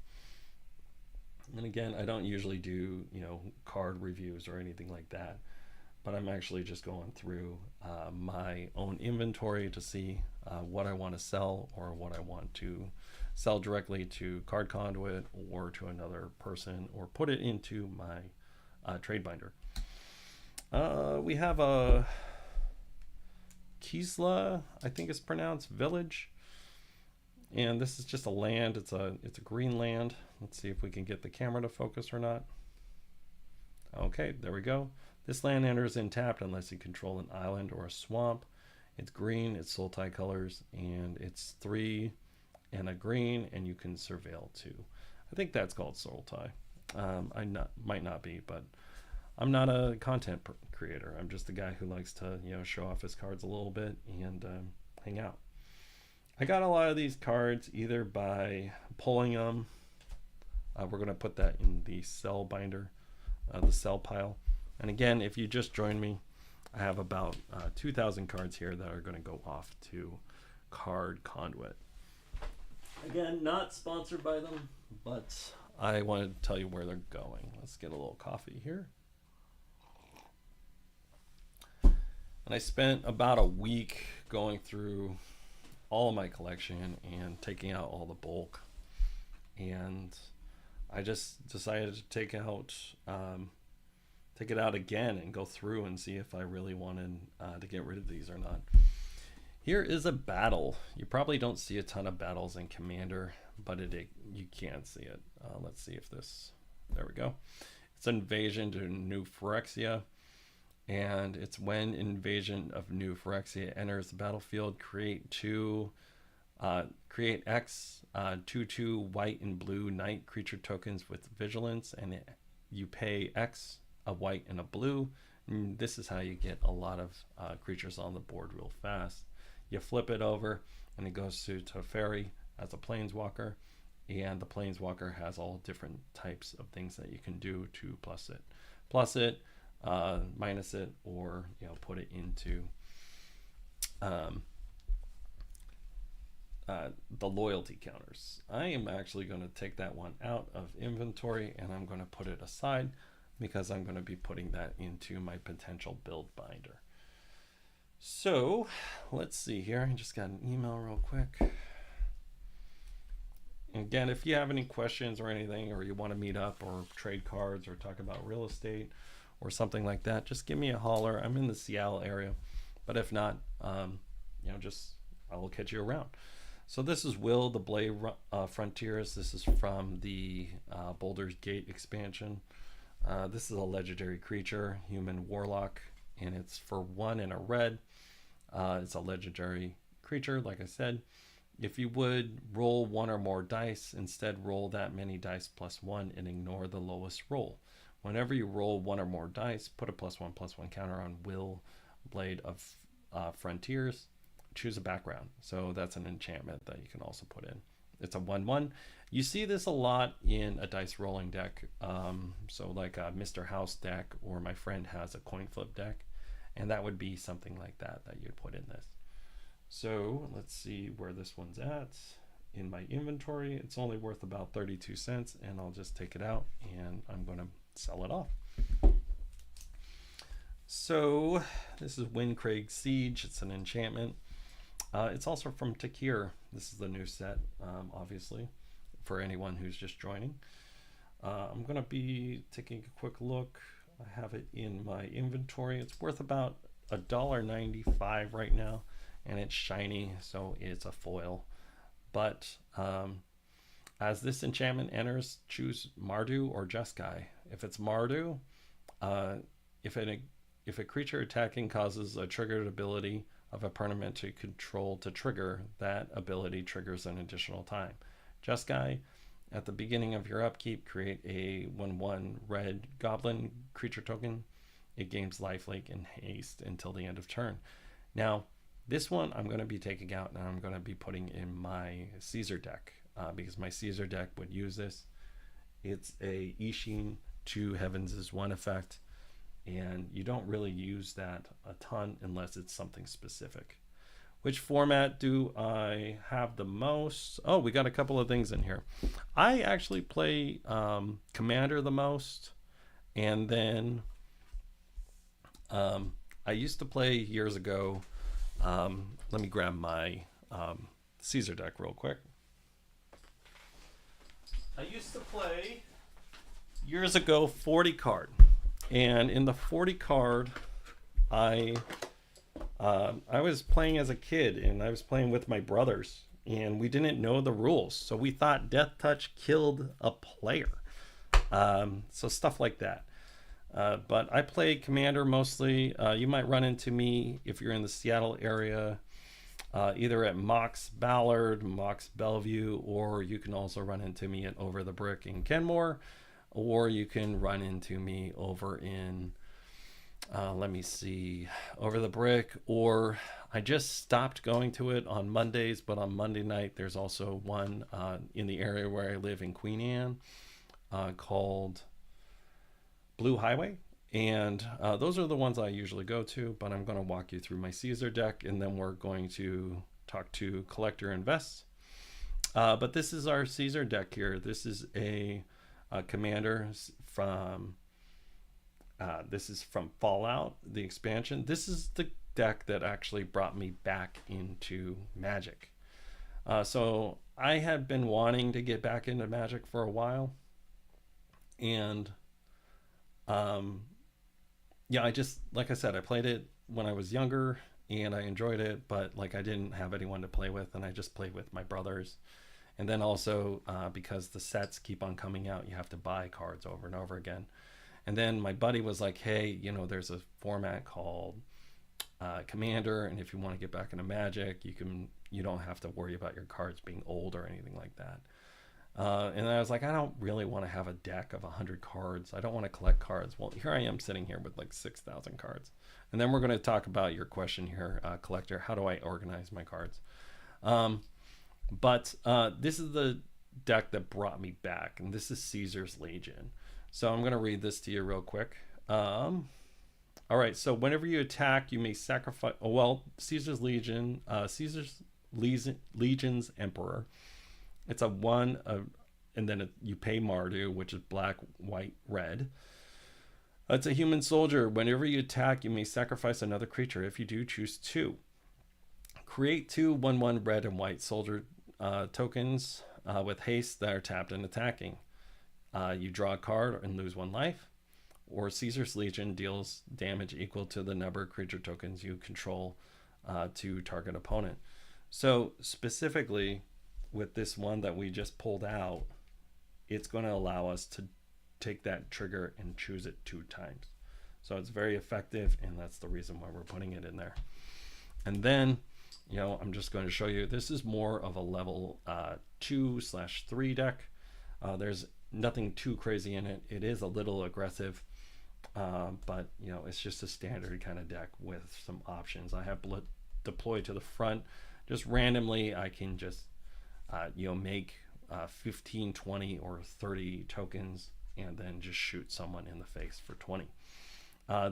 And again, I don't usually do, you know, card reviews or anything like that, but I'm actually just going through my own inventory to see what I want to sell or what I want to sell directly to Card Conduit or to another person, or put it into my trade binder. We have a Kisla, I think it's pronounced, village. And this is just a land. It's a green land. Let's see if we can get the camera to focus or not. Okay, there we go. This land enters in tapped unless you control an island or a swamp. It's green, it's Sultai colors, and it's 3 and a green, and you can surveil 2. I think that's called Sultai. Might not be, but I'm not a content creator. I'm just a guy who likes to, you know, show off his cards a little bit and hang out. I got a lot of these cards either by pulling them. We're going to put that in the sell binder, the sell pile. And again, if you just joined me, I have about 2,000 cards here that are going to go off to Card Conduit. Again, not sponsored by them, but I wanted to tell you where they're going. Let's get a little coffee here. And I spent about a week going through all of my collection and taking out all the bulk, and I just decided to take it out again and go through and see if I really wanted to get rid of these or not. Here is a battle. You probably don't see a ton of battles in Commander, but you can see it. Let's see if this, there we go. It's invasion to New Phyrexia. And it's when invasion of New Phyrexia enters the battlefield, create X 2/2 white and blue night creature tokens with vigilance, and you pay X, a white and a blue. And this is how you get a lot of creatures on the board real fast. You flip it over, and it goes to Teferi as a planeswalker, and the planeswalker has all different types of things that you can do to plus it, minus it, or, you know, put it into the loyalty counters. I am actually going to take that one out of inventory, and I'm going to put it aside because I'm going to be putting that into my potential build binder. So let's see here. I just got an email real quick. Again, if you have any questions or anything, or you want to meet up or trade cards or talk about real estate or something like that, just give me a holler. I'm in the Seattle area, but if not, just I will catch you around. So this is Will the Blade Frontiers. This is from the Baldur's Gate expansion. This is a legendary creature, human warlock, and it's for 1 and a red. It's a legendary creature, like I said. If you would roll 1 or more dice, instead roll that many dice +1 and ignore the lowest roll. Whenever you roll 1 or more dice, put a +1/+1 counter on Will Blade of Frontiers. Choose a background. So that's an enchantment that you can also put in. It's a 1/1. You see this a lot in a dice rolling deck. So like a Mr. House deck, or my friend has a coin flip deck. And that would be something like that you'd put in this. So let's see where this one's at. In my inventory, it's only worth about 32 cents, and I'll just take it out and I'm going to sell it off. So this is Windcraig Siege. It's an enchantment. It's also from Takir. This is the new set, obviously, for anyone who's just joining. I'm going to be taking a quick look. I have it in my inventory. It's worth about $1.95 right now, and it's shiny, so it's a foil. But as this enchantment enters, choose Mardu or Jeskai. If it's Mardu, if a creature attacking causes a triggered ability of a permanent to control to trigger, that ability triggers an additional time. Jeskai, at the beginning of your upkeep, create a 1/1 red goblin creature token. It gains lifelink and haste until the end of turn. Now, this one I'm going to be taking out, and I'm going to be putting in my Caesar deck, because my Caesar deck would use this. It's a Ishin 2 Heavens is 1 effect, and you don't really use that a ton unless it's something specific. Which format do I have the most? Oh, we got a couple of things in here. I actually play Commander the most, and then I used to play years ago. Let me grab my Caesar deck real quick. I used to play years ago 40 card, and in the 40 card, I was playing as a kid, and I was playing with my brothers, and we didn't know the rules, so we thought Death Touch killed a player. So stuff like that. But I play Commander mostly. You might run into me if you're in the Seattle area, either at Mox Ballard, Mox Bellevue, or you can also run into me at Over the Brick in Kenmore, or you can run into me over in let me see, Over the Brick, or I just stopped going to it on Mondays, but on Monday night there's also one in the area where I live in Queen Anne called Blue Highway, and those are the ones I usually go to. But I'm going to walk you through my Caesar deck, and then we're going to talk to Collector Invest. But this is our Caesar deck here. This is a commander from this is from Fallout, the expansion. This is the deck that actually brought me back into Magic. So I had been wanting to get back into Magic for a while, and yeah, I just, like I said, I played it when I was younger and I enjoyed it, but like I didn't have anyone to play with, and I just played with my brothers. And then also because the sets keep on coming out, you have to buy cards over and over again. And then my buddy was like, hey, there's a format called Commander, and if you want to get back into Magic, you don't have to worry about your cards being old or anything like that. And I was like, I don't really want to have a deck of 100 cards. I don't want to collect cards. Well, here I am sitting here with like 6,000 cards. And then we're going to talk about your question here, Collector. How do I organize my cards? But this is the deck that brought me back, and this is Caesar's Legion. So I'm going to read this to you real quick. All right, so whenever you attack, you may sacrifice... Oh, well, Caesar's Legion, Legion's Emperor. It's a 1, and then you pay Mardu, which is black, white, red. It's a human soldier. Whenever you attack, you may sacrifice another creature. If you do, choose 2. Create 2 1/1 red and white soldier tokens. with haste that are tapped and attacking. You draw a card and lose 1 life, or Caesar's Legion deals damage equal to the number of creature tokens you control to target opponent. So specifically with this one that we just pulled out, it's going to allow us to take that trigger and choose it 2 times. So it's very effective, and that's the reason why we're putting it in there. And then, I'm just going to show you, this is more of a level 2/3 deck. There's nothing too crazy in it. It is a little aggressive, but it's just a standard kind of deck with some options. I have deployed to the front. Just randomly, I can just make 15, 20, or 30 tokens and then just shoot someone in the face for 20.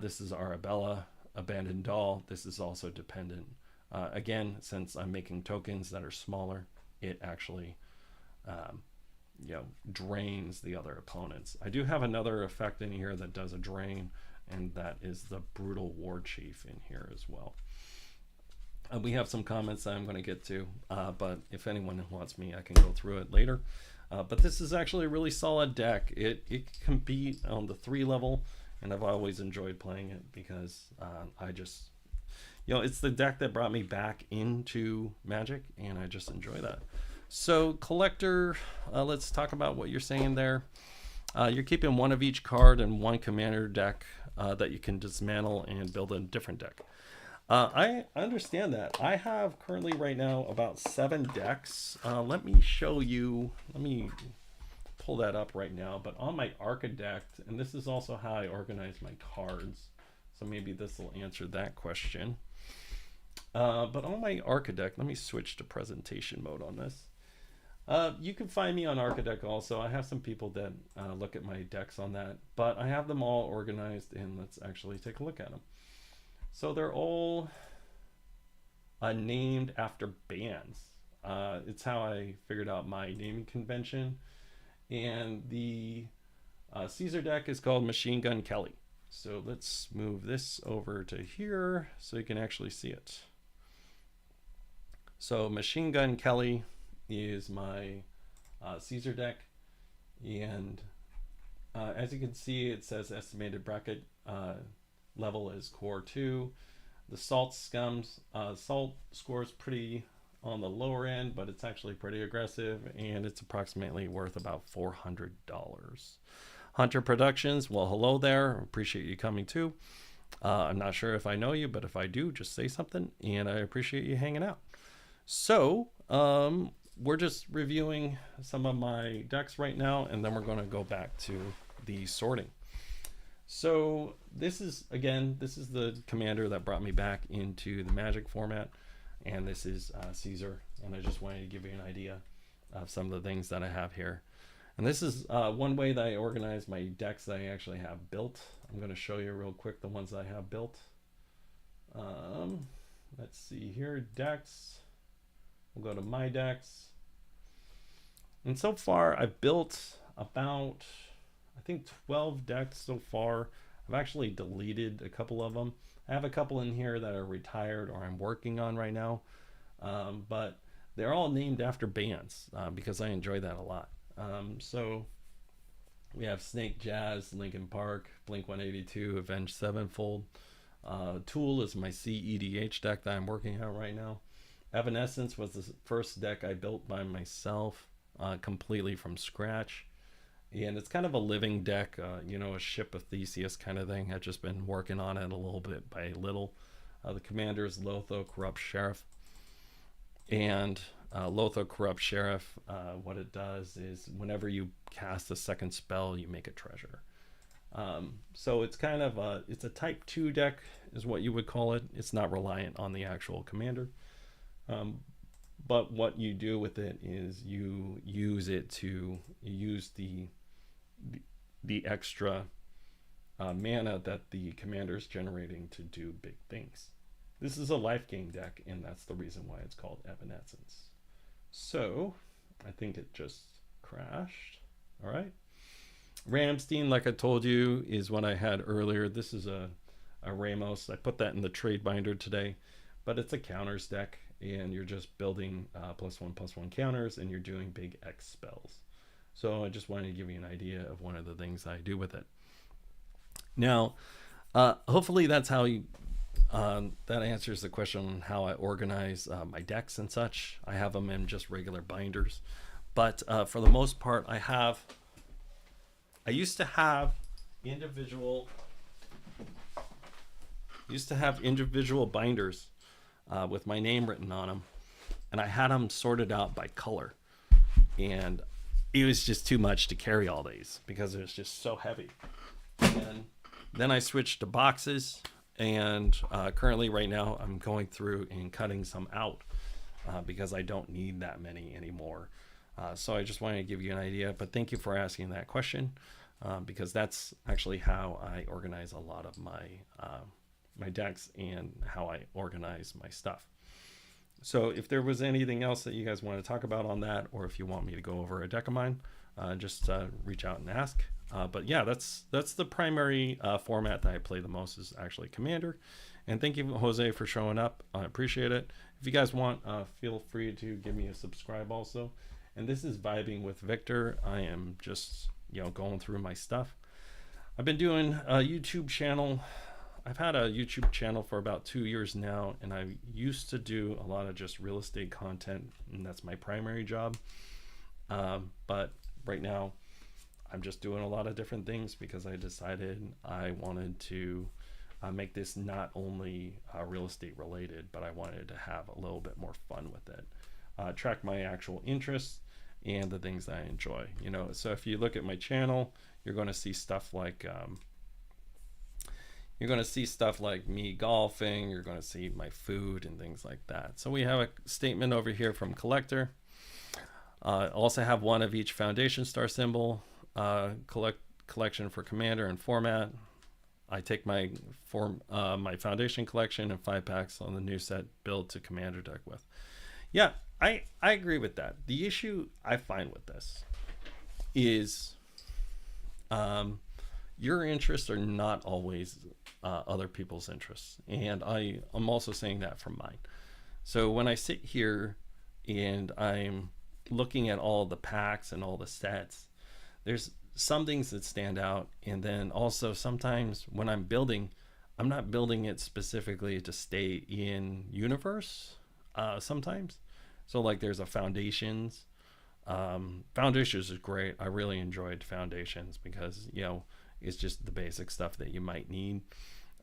This is Arabella, Abandoned Doll. This is also dependent. Again, since I'm making tokens that are smaller, it actually drains the other opponents. I do have another effect in here that does a drain, and that is the Brutal War Chief in here as well. We have some comments that I'm going to get to, but if anyone wants me, I can go through it later. But this is actually a really solid deck. It can compete on the 3 level, and I've always enjoyed playing it because I just, it's the deck that brought me back into Magic, and I just enjoy that. So Collector, let's talk about what you're saying there. You're keeping 1 of each card and 1 commander deck that you can dismantle and build a different deck. I understand that. I have currently right now about 7 decks. Let me show you. Let me pull that up right now. But on my Architect, and this is also how I organize my cards, so maybe this will answer that question. But on my Architect, let me switch to presentation mode on this. You can find me on Architect also. I have some people that look at my decks on that, but I have them all organized, and let's actually take a look at them. So they're all named after bands. It's how I figured out my naming convention. And the Caesar deck is called Machine Gun Kelly. So let's move this over to here so you can actually see it. So Machine Gun Kelly is my Caesar deck. And as you can see, it says estimated bracket level is core 2. The salt scores pretty on the lower end, but it's actually pretty aggressive, and it's approximately worth about $400. Hunter Productions, well, hello there. Appreciate you coming too. I'm not sure if I know you, but if I do, just say something, and I appreciate you hanging out. So we're just reviewing some of my decks right now, and then we're going to go back to the sorting. So this is the commander that brought me back into the Magic format, and this is Caesar, and I just wanted to give you an idea of some of the things that I have here. And this is one way that I organize my decks that I actually have built. I'm going to show you real quick the ones that I have built. Let's see here, decks. We'll go to my decks. And so far I've built about, I think, 12 decks so far. I've actually deleted a couple of them. I have a couple in here that are retired or I'm working on right now, but they're all named after bands because I enjoy that a lot. So we have Snake Jazz, Linkin Park, Blink-182, Avenged Sevenfold. Tool is my CEDH deck that I'm working on right now. Evanescence was the first deck I built by myself, completely from scratch. And it's kind of a living deck, a Ship of Theseus kind of thing. I've just been working on it a little bit by little. The commander is Lotho, Corrupt Sheriff. And Lotho, Corrupt Sheriff, what it does is whenever you cast a second spell, you make a treasure. So it's kind of it's a type 2 deck is what you would call it. It's not reliant on the actual commander. But what you do with it is you use it to use the extra mana that the commander is generating to do big things. This is a life gain deck, and that's the reason why it's called Evanescence. So I think it just crashed. All right. Ramstein, like I told you, is what I had earlier. This is a Ramos. I put that in the trade binder today, but it's a counters deck. and you're just building +1/+1 counters, and you're doing big X spells. So I just wanted to give you an idea of one of the things I do with it. Now, hopefully that's how you that answers the question on how I organize my decks and such. I have them in just regular binders, but for the most part, I used to have individual binders with my name written on them, and I had them sorted out by color, and it was just too much to carry all these because it was just so heavy. And then I switched to boxes, and currently right now I'm going through and cutting some out because I don't need that many anymore. So I just wanted to give you an idea, but thank you for asking that question because that's actually how I organize a lot of my decks and how I organize my stuff. So if there was anything else that you guys want to talk about on that, or if you want me to go over a deck of mine, just reach out and ask. But yeah, that's the primary format that I play the most is actually Commander. And thank you, Jose, for showing up. I appreciate it. If you guys want, feel free to give me a subscribe also. And this is Vibing with Victor. I am just, going through my stuff. I've been doing a YouTube channel. I've had a YouTube channel for about 2 years now, and I used to do a lot of just real estate content, and that's my primary job. But right now, I'm just doing a lot of different things because I decided I wanted to make this not only real estate related, but I wanted to have a little bit more fun with it. Track my actual interests and the things that I enjoy. So if you look at my channel, you're going to see stuff like me golfing. You're going to see my food and things like that. So we have a statement over here from Collector. Also have one of each Foundation Star symbol. Collection for Commander and format. I take my Foundation collection and 5 packs on the new set build to Commander deck with. Yeah, I agree with that. The issue I find with this is your interests are not always other people's interests, and I'm also saying that from mine. So when I sit here and I'm looking at all the packs and all the sets, there's some things that stand out, and then also sometimes when I'm building, I'm not building it specifically to stay in universe sometimes. So like there's a Foundations. Foundations is great. I really enjoyed Foundations because it's just the basic stuff that you might need.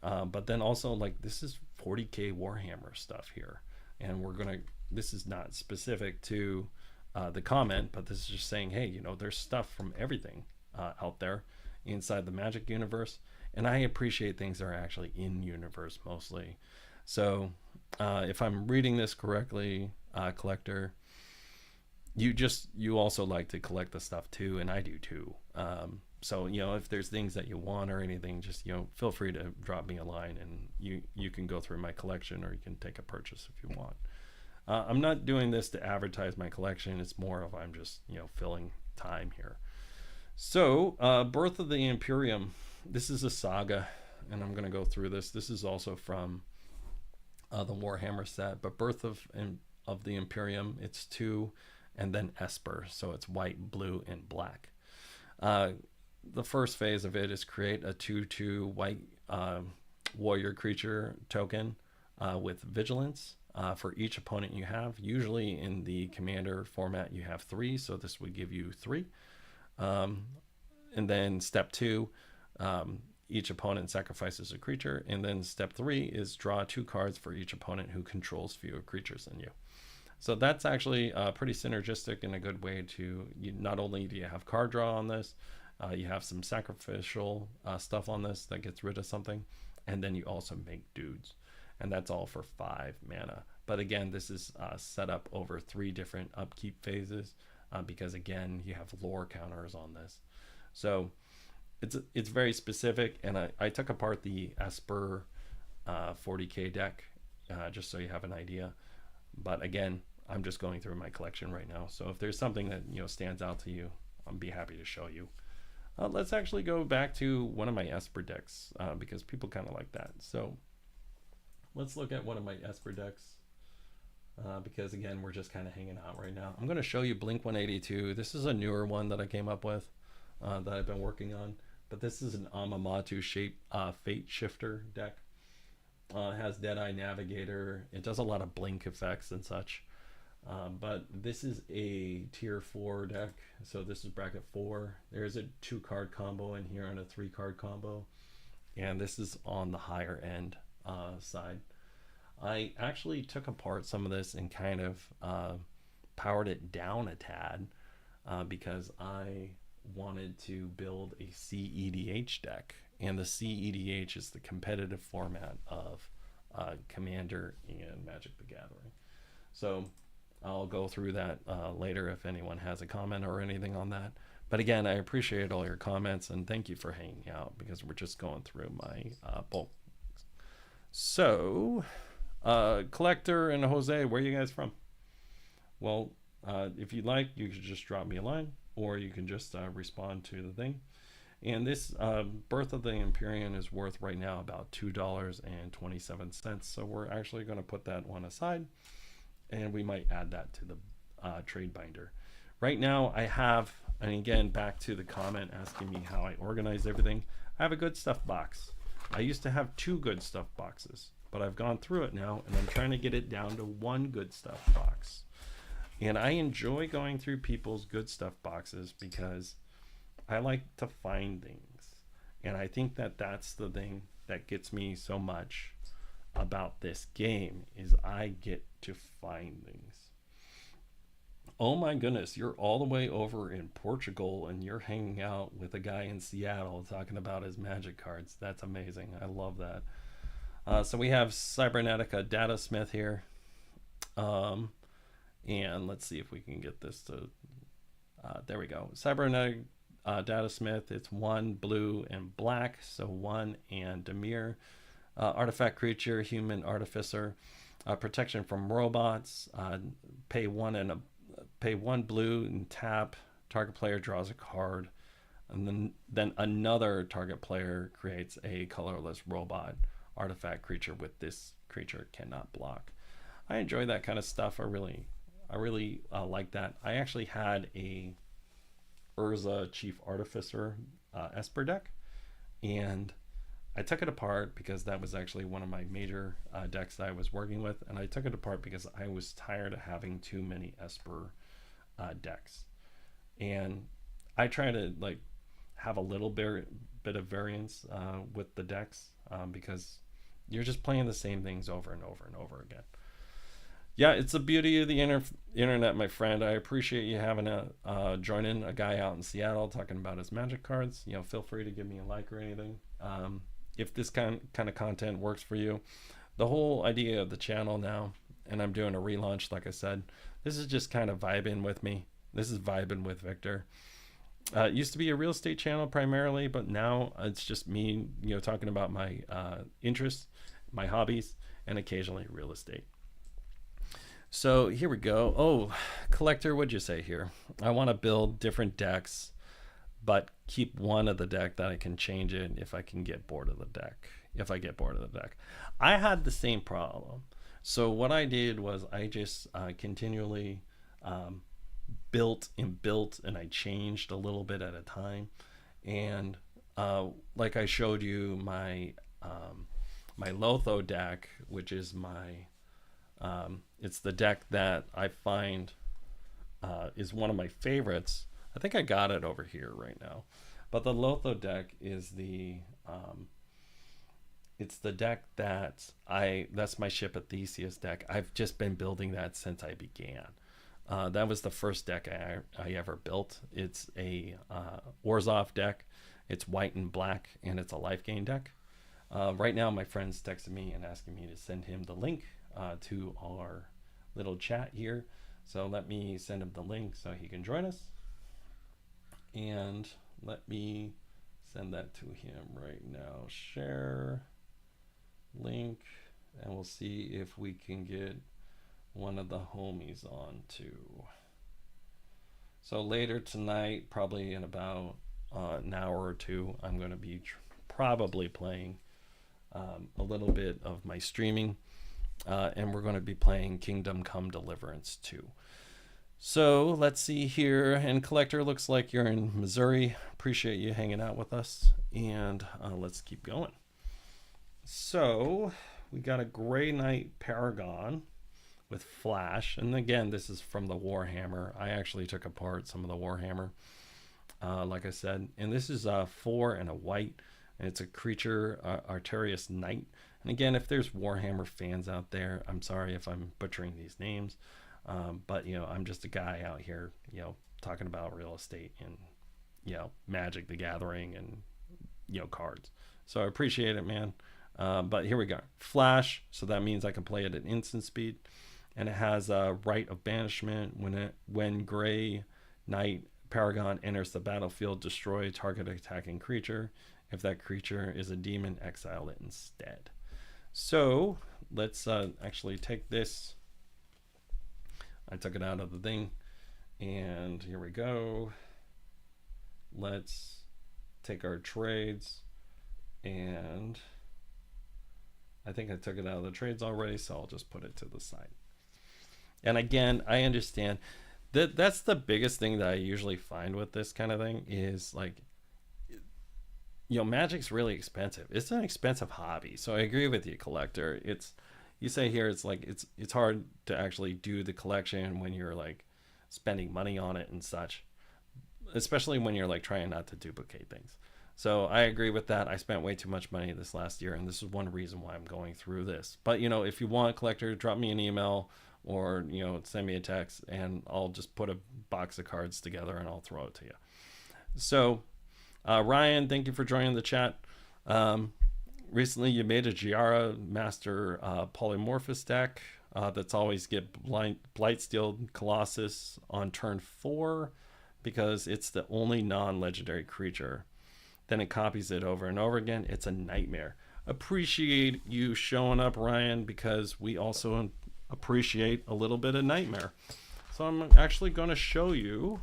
But then also like this is 40k Warhammer stuff here, and this is not specific to the comment, but this is just saying, hey, there's stuff from everything out there inside the Magic universe, and I appreciate things that are actually in universe mostly. So if I'm reading this correctly, Collector, you also like to collect the stuff too, and I do too. So if there's things that you want or anything, just feel free to drop me a line, and you can go through my collection, or you can take a purchase if you want. I'm not doing this to advertise my collection. It's more of I'm just filling time here. So Birth of the Imperium, this is a saga, and I'm going to go through this. This is also from the Warhammer set, but Birth of the Imperium, it's 2, and then Esper, so it's white, blue, and black. The first phase of it is create a 2/2 white warrior creature token with vigilance. For each opponent you have. Usually in the Commander format you have 3, so this would give you 3. And then step 2, each opponent sacrifices a creature, and then step 3 is draw 2 cards for each opponent who controls fewer creatures than you. So that's actually pretty synergistic and a good way to, not only do you have card draw on this, you have some sacrificial stuff on this that gets rid of something, and then you also make dudes. And that's all for 5 mana. But again, this is set up over 3 different upkeep phases because again, you have lore counters on this. So it's very specific, and I took apart the Esper 40k deck just so you have an idea. But again, I'm just going through my collection right now. So if there's something that stands out to you, I'll be happy to show you. Let's actually go back to one of my Esper decks because people kind of like that. So let's look at one of my Esper decks. because again, we're just kind of hanging out right now. I'm going to show you Blink 182. This is a newer one that I came up with that I've been working on. But this is an Amamatu shape Fate Shifter deck. It has Deadeye Navigator. It does a lot of blink effects and such. But this is a tier 4 deck. So this is bracket 4. There's a 2-card combo in here and a 3-card combo. And this is on the higher end side. I actually took apart some of this and kind of powered it down a tad because I wanted to build a CEDH deck. And the CEDH is the competitive format of Commander and Magic the Gathering. So I'll go through that later if anyone has a comment or anything on that. But again, I appreciate all your comments and thank you for hanging out because we're just going through my bulk. So, Collector and Jose, where are you guys from? Well, if you'd like, you could just drop me a line or you can just respond to the thing. And this Birth of the Empyrean is worth right now about $2.27. So we're actually going to put that one aside and we might add that to the trade binder. Right now I have, and again, back to the comment asking me how I organize everything. I have a good stuff box. I used to have 2 good stuff boxes, but I've gone through it now and I'm trying to get it down to 1 good stuff box. And I enjoy going through people's good stuff boxes because I like to find things. And I think that that's the thing that gets me so much about this game is I get to find things. Oh my goodness, you're all the way over in Portugal and you're hanging out with a guy in Seattle talking about his Magic cards. That's amazing. I love that. So we have Cybernetica Datasmith here. And let's see if we can get this to... there we go. Cybernetic Datasmith. It's 1 blue and black. So 1 and Demir. Artifact creature, human artificer. Protection from robots. Pay 1 blue and tap. Target player draws a card, and then another target player creates a colorless robot artifact creature with this creature cannot block. I enjoy that kind of stuff. I really like that. I actually had a Urza Chief Artificer Esper deck, and I took it apart because that was actually one of my major decks that I was working with, and I took it apart because I was tired of having too many Esper decks. And I try to like have a little bit of variance with the decks because you're just playing the same things over and over and over again. Yeah, it's the beauty of the internet, my friend. I appreciate you having joining a guy out in Seattle talking about his Magic cards. You know, feel free to give me a like or anything. If this kind of content works for you. The whole idea of the channel now, and I'm doing a relaunch, like I said, this is just kind of vibing with me. This is vibing with Victor. It used to be a real estate channel primarily, but now it's just me, you know, talking about my interests, my hobbies, and occasionally real estate. So here we go. Oh, Collector, what'd you say here? I want to build different decks, but keep one of the deck that I can change it if I can get bored of the deck. If I get bored of the deck. I had the same problem. So what I did was I just continually built and I changed a little bit at a time. And like I showed you my my Lotho deck, which is my it's the deck that I find is one of my favorites. I think I got it over here right now. But the Lotho deck is the it's the deck that's my Ship of Theseus deck. I've just been building that since I began. That was the first deck I ever built. It's a Orzhov deck. It's white and black, and it's a life gain deck. Right now, my friend's texting me and asking me to send him the link to our little chat here. So let me send him the link so he can join us. And let me send that to him right now. Share link, and we'll see if we can get one of the homies on too. So later tonight, probably in about an hour or two, I'm going to be probably playing a little bit of my streaming. and we're going to be playing Kingdom Come Deliverance 2. So let's see here. And Collector, looks like you're in Missouri. Appreciate you hanging out with us. And let's keep going. So we got a Grey Knight Paragon with Flash. And again, this is from the Warhammer. I actually took apart some of the Warhammer, like I said. And this is 4 and a white. And it's a creature, Arterius Knight. And again, if there's Warhammer fans out there, I'm sorry if I'm butchering these names. But, you know, I'm just a guy out here, you know, talking about real estate and, you know, Magic the Gathering and, you know, cards. So I appreciate it, man. But here we go. Flash. So that means I can play it at instant speed. And it has a Rite of Banishment. When Grey Knight Paragon enters the battlefield, destroy target attacking creature. If that creature is a demon, exile it instead. So let's actually take this. I took it out of the thing, and here we go. Let's take our trades, and I think I took it out of the trades already, so I'll just put it to the side. And again, I understand that that's the biggest thing that I usually find with this kind of thing is, like, you know, Magic's really expensive. It's an expensive hobby. So I agree with you, Collector. You say here it's like it's hard to actually do the collection when you're like spending money on it and such, especially when you're like trying not to duplicate things. So I agree with that. I spent way too much money this last year, and this is one reason why I'm going through this. But, you know, if you want, Collector, drop me an email or, you know, send me a text, and I'll just put a box of cards together and I'll throw it to you. So Ryan, thank you for joining the chat. Recently, you made a Giara Master Polymorphous deck that's always get Blightsteel Colossus on turn 4 because it's the only non-legendary creature. Then it copies it over and over again. It's a nightmare. Appreciate you showing up, Ryan, because we also appreciate a little bit of nightmare. So I'm actually going to show you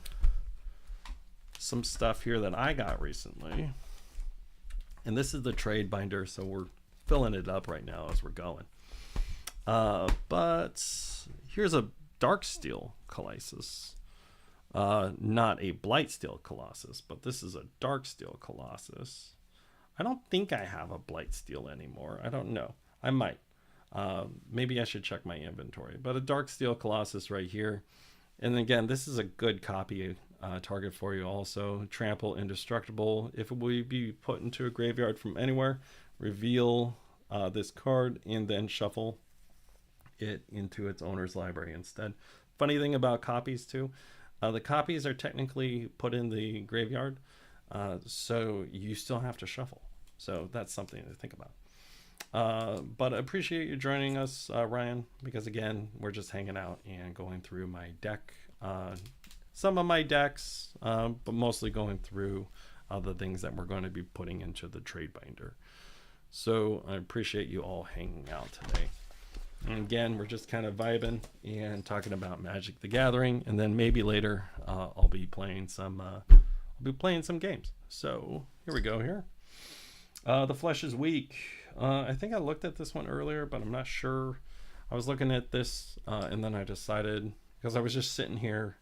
some stuff here that I got recently. And this is the trade binder, so we're filling it up right now as we're going. But here's a Darksteel Colossus. Not a Blightsteel Colossus, but this is a Darksteel Colossus. I don't think I have a Blightsteel anymore. I don't know. I might. Maybe I should check my inventory. But a Darksteel Colossus right here. And again, this is a good copy target for you also. Trample Indestructible. If it will be put into a graveyard from anywhere, reveal this card and then shuffle it into its owner's library instead. Funny thing about copies too, the copies are technically put in the graveyard, so you still have to shuffle. So that's something to think about. But I appreciate you joining us, Ryan, because again, we're just hanging out and going through my deck. Some of my decks, but mostly going through the things that we're going to be putting into the trade binder. So I appreciate you all hanging out today. And again, we're just kind of vibing and talking about Magic the Gathering, and then maybe later I'll be playing some games. So here we go here. The Flesh is Weak. I think I looked at this one earlier, but I'm not sure. I was looking at this and then I decided, because I was just sitting here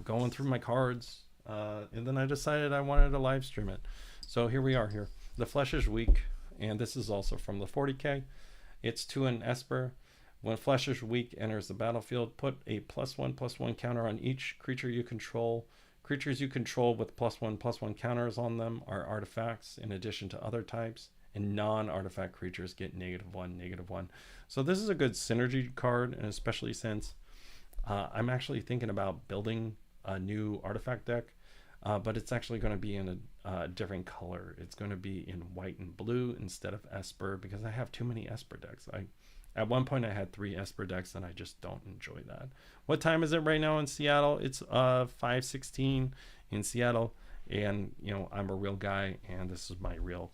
going through my cards, and then I decided I wanted to live stream it. So here we are here. The Flesh is Weak, and this is also from the 40k. It's 2 an Esper. When Flesh is Weak enters the battlefield, put a +1/+1 counter on each creature you control. Creatures you control with +1/+1 counters on them are artifacts in addition to other types, and non-artifact creatures get -1/-1. So this is a good synergy card, and especially since I'm actually thinking about building a new artifact deck, but it's actually going to be in a different color. It's going to be in white and blue instead of Esper, because I have too many Esper decks. At one point I had 3 Esper decks, and I just don't enjoy that. What time is it right now in Seattle? It's 5:16 in Seattle, and you know, I'm a real guy, and this is my real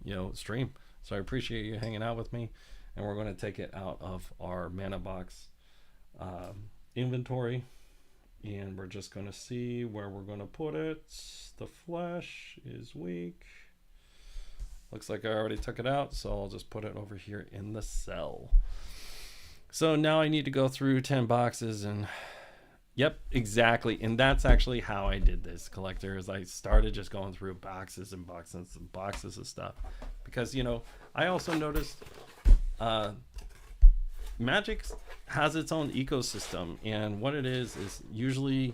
you know, stream. So I appreciate you hanging out with me, and we're going to take it out of our mana box inventory, and we're just going to see where we're going to put it. The Flesh is Weak. Looks like I already took it out, so I'll just put it over here in the cell. So now I need to go through 10 boxes and yep, exactly. And that's actually how I did this, collector, is I started just going through boxes and boxes and boxes of stuff. Because, you know, I also noticed Magic has its own ecosystem. And what it is usually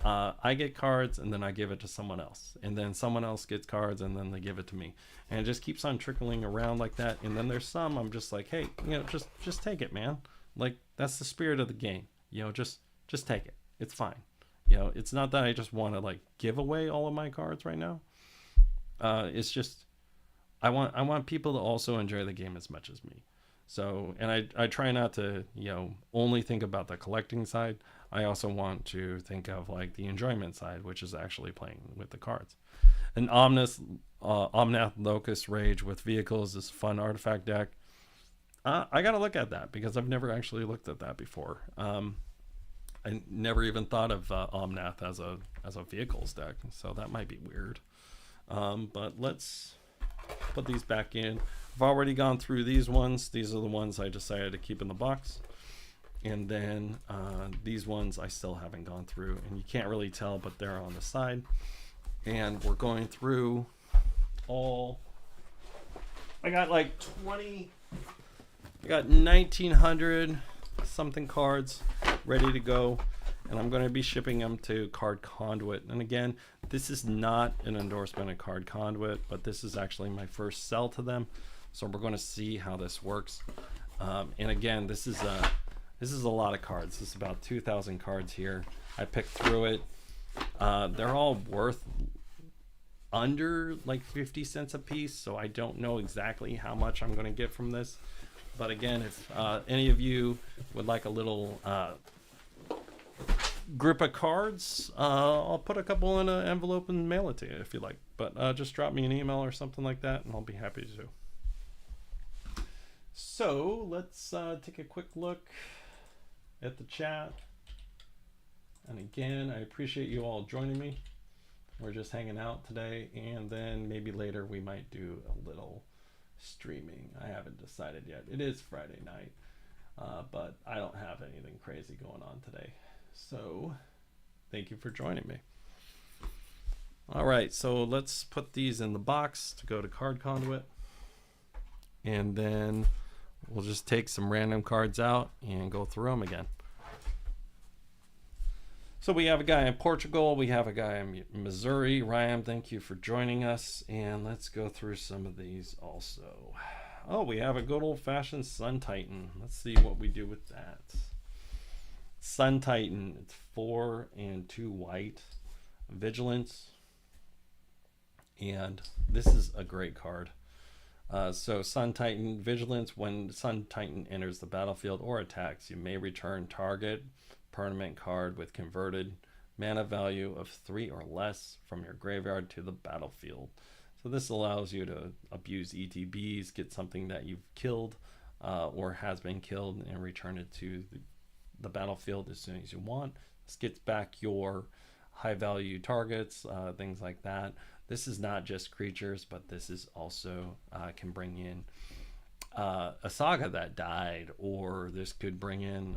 I get cards and then I give it to someone else. And then someone else gets cards and then they give it to me. And it just keeps on trickling around like that. And then there's some I'm just like, hey, you know, just take it, man. Like, that's the spirit of the game. You know, just take it. It's fine. You know, it's not that I just want to like give away all of my cards right now. It's just I want people to also enjoy the game as much as me. So, and I try not to, you know, only think about the collecting side. I also want to think of like the enjoyment side, which is actually playing with the cards. An Omnath Locust Rage with vehicles is a fun artifact deck. I gotta look at that because I've never actually looked at that before. I never even thought of Omnath as a vehicles deck, so that might be weird. But let's put these back in. I've already gone through these ones. These are the ones I decided to keep in the box. And then these ones I still haven't gone through, and you can't really tell, but they're on the side. And we're going through all. I got like 20. I got 1,900 something cards ready to go, and I'm going to be shipping them to Card Conduit. And again, this is not an endorsement of Card Conduit, but this is actually my first sell to them, so we're going to see how this works. And again, this is a lot of cards. This is about 2,000 cards here. I picked through it. They're all worth under like 50 cents a piece, so I don't know exactly how much I'm going to get from this. But again, if any of you would like a little grip of cards, I'll put a couple in an envelope and mail it to you if you like. But just drop me an email or something like that, and I'll be happy to. So let's take a quick look at the chat. And again, I appreciate you all joining me. We're just hanging out today, and then maybe later we might do a little streaming. I haven't decided yet. It is Friday night, but I don't have anything crazy going on today. So thank you for joining me. All right, so let's put these in the box to go to Card Conduit, and then we'll just take some random cards out and go through them again. So we have a guy in Portugal, we have a guy in Missouri. Ryan, thank you for joining us, and let's go through some of these also. Oh, we have a good old-fashioned Sun Titan. Let's see what we do with that. Sun Titan, it's 4 and 2 white, Vigilance, and this is a great card. So Sun Titan, Vigilance, when Sun Titan enters the battlefield or attacks, you may return target permanent card with converted mana value of 3 or less from your graveyard to the battlefield. So this allows you to abuse ETBs, get something that you've killed or has been killed, and return it to the battlefield as soon as you want. This gets back your high value targets, things like that. This is not just creatures, but this is also can bring in a saga that died, or this could bring in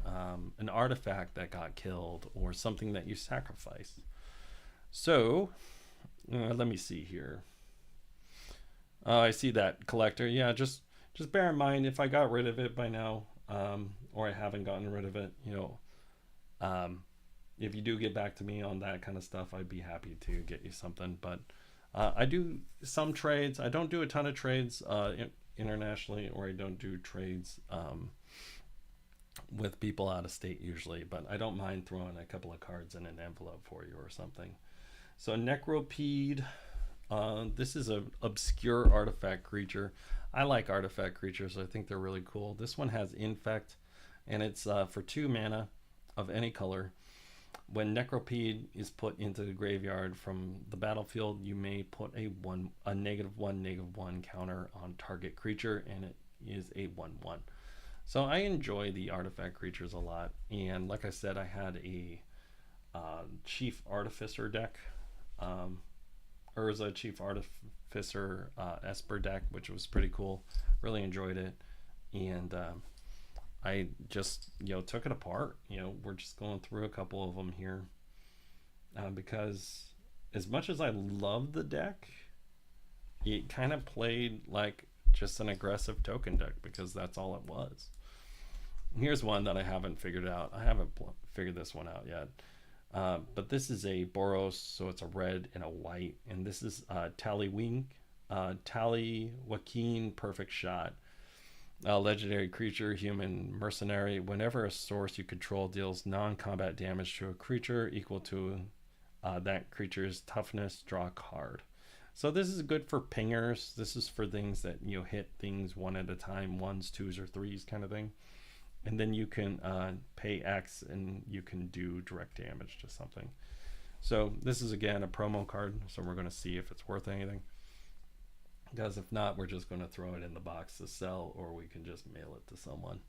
an artifact that got killed, or something that you sacrificed. So let me see here. I see that, collector. Yeah, just bear in mind, if I got rid of it by now, or I haven't gotten rid of it, you know, if you do get back to me on that kind of stuff, I'd be happy to get you something. But I do some trades. I don't do a ton of trades internationally, or I don't do trades with people out of state usually, but I don't mind throwing a couple of cards in an envelope for you or something. So Necropede, this is an obscure artifact creature. I like artifact creatures. I think they're really cool. This one has Infect, and it's for 2 mana of any color. When Necropede is put into the graveyard from the battlefield, you may put a -1/-1 counter on target creature, and it is a 1/1. So I enjoy the artifact creatures a lot, and like I said, I had a Chief Artificer deck Urza Chief Artificer Esper deck, which was pretty cool. Really enjoyed it, and I just took it apart. We're just going through a couple of them here because as much as I love the deck, it kind of played like just an aggressive token deck because that's all it was. Here's one that I haven't figured out. I haven't figured this one out yet. But this is a Boros, so it's a red and a white. And this is Tallywink, Joaquin Perfect Shot. A legendary creature, human mercenary. Whenever a source you control deals non-combat damage to a creature equal to that creature's toughness, draw a card. So this is good for pingers. This is for things that hit things one at a time, 1s, 2s, or 3s kind of thing. And then you can pay X and you can do direct damage to something. So this is again a promo card, so we're going to see if it's worth anything. Because if not, we're just going to throw it in the box to sell, or we can just mail it to someone.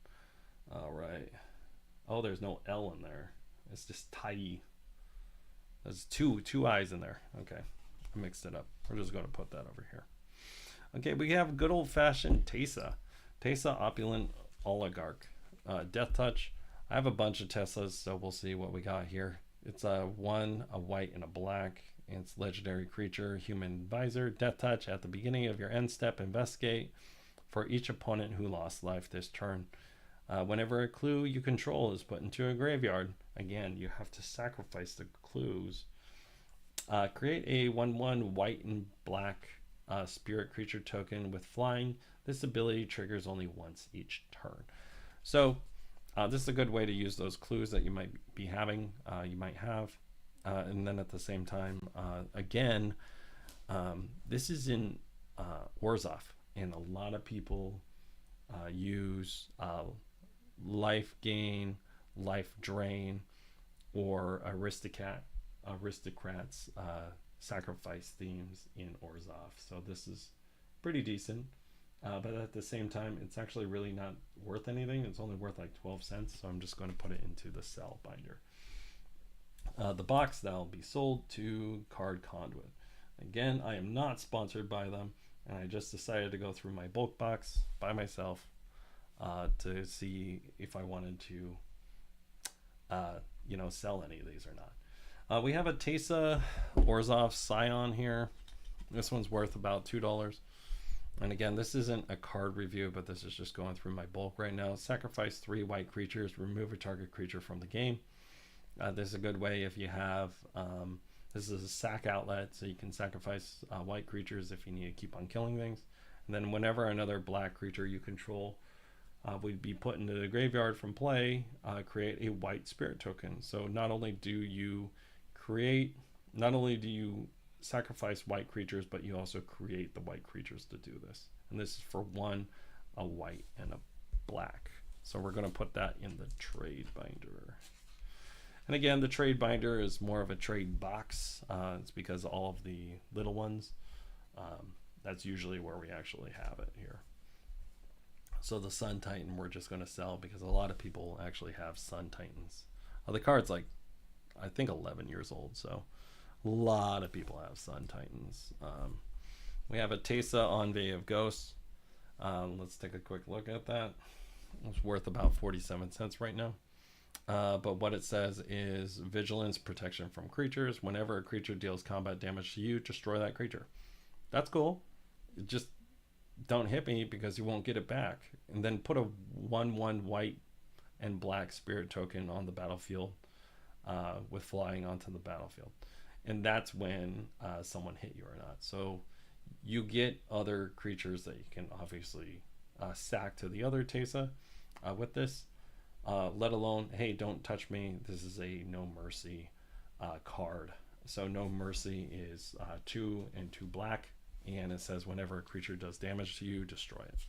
All right. Oh, there's no L in there. It's just tidy. There's two I's in there. Okay, I mixed it up. We're just going to put that over here. Okay, we have good old-fashioned Teysa. Teysa Opulent Oligarch. Death Touch. I have a bunch of Teslas, so we'll see what we got here. It's a white, and a black. And it's legendary creature, human advisor. Death Touch. At the beginning of your end step, investigate for each opponent who lost life this turn. Whenever a clue you control is put into a graveyard, again, you have to sacrifice the clues. Create a 1/1 white and black spirit creature token with flying. This ability triggers only once each turn. So this is a good way to use those clues that you might be having, and then at the same time, again, this is in Orzhov, and a lot of people use life gain, life drain, or aristocrats sacrifice themes in Orzhov. So this is pretty decent. But at the same time, it's actually really not worth anything. It's only worth like 12 cents, so I'm just going to put it into the sell binder. The box that will be sold to Card Conduit. Again, I am not sponsored by them, and I just decided to go through my bulk box by myself to see if I wanted to sell any of these or not. We have a Teysa Orzhov Scion here. This one's worth about $2. And again, this isn't a card review, but this is just going through my bulk right now. Sacrifice 3 white creatures, remove a target creature from the game. This is a good way if you have, this is a sack outlet, so you can sacrifice white creatures if you need to keep on killing things. And then whenever another black creature you control would be put into the graveyard from play, create a white spirit token. So not only do you sacrifice white creatures, but you also create the white creatures to do this. And this is for 1, a white, and a black. So we're going to put that in the trade binder. And again, the trade binder is more of a trade box. It's because all of the little ones, that's usually where we actually have it here. So the Sun Titan we're just going to sell because a lot of people actually have Sun Titans. The card's like, I think 11 years old, so a lot of people have Sun Titans. We have a Teysa Envy of Ghosts. Let's take a quick look at that. It's worth about 47 cents right now. But what it says is vigilance, protection from creatures. Whenever a creature deals combat damage to you, destroy that creature. That's cool. Just don't hit me because you won't get it back. And then put a 1/1 white and black spirit token on the battlefield with flying onto the battlefield. And that's when someone hit you or not. So you get other creatures that you can obviously sack to the other Teysa with this. Let alone, hey, don't touch me. This is a no mercy card. So no mercy is 2 and 2 black, and it says whenever a creature does damage to you, destroy it.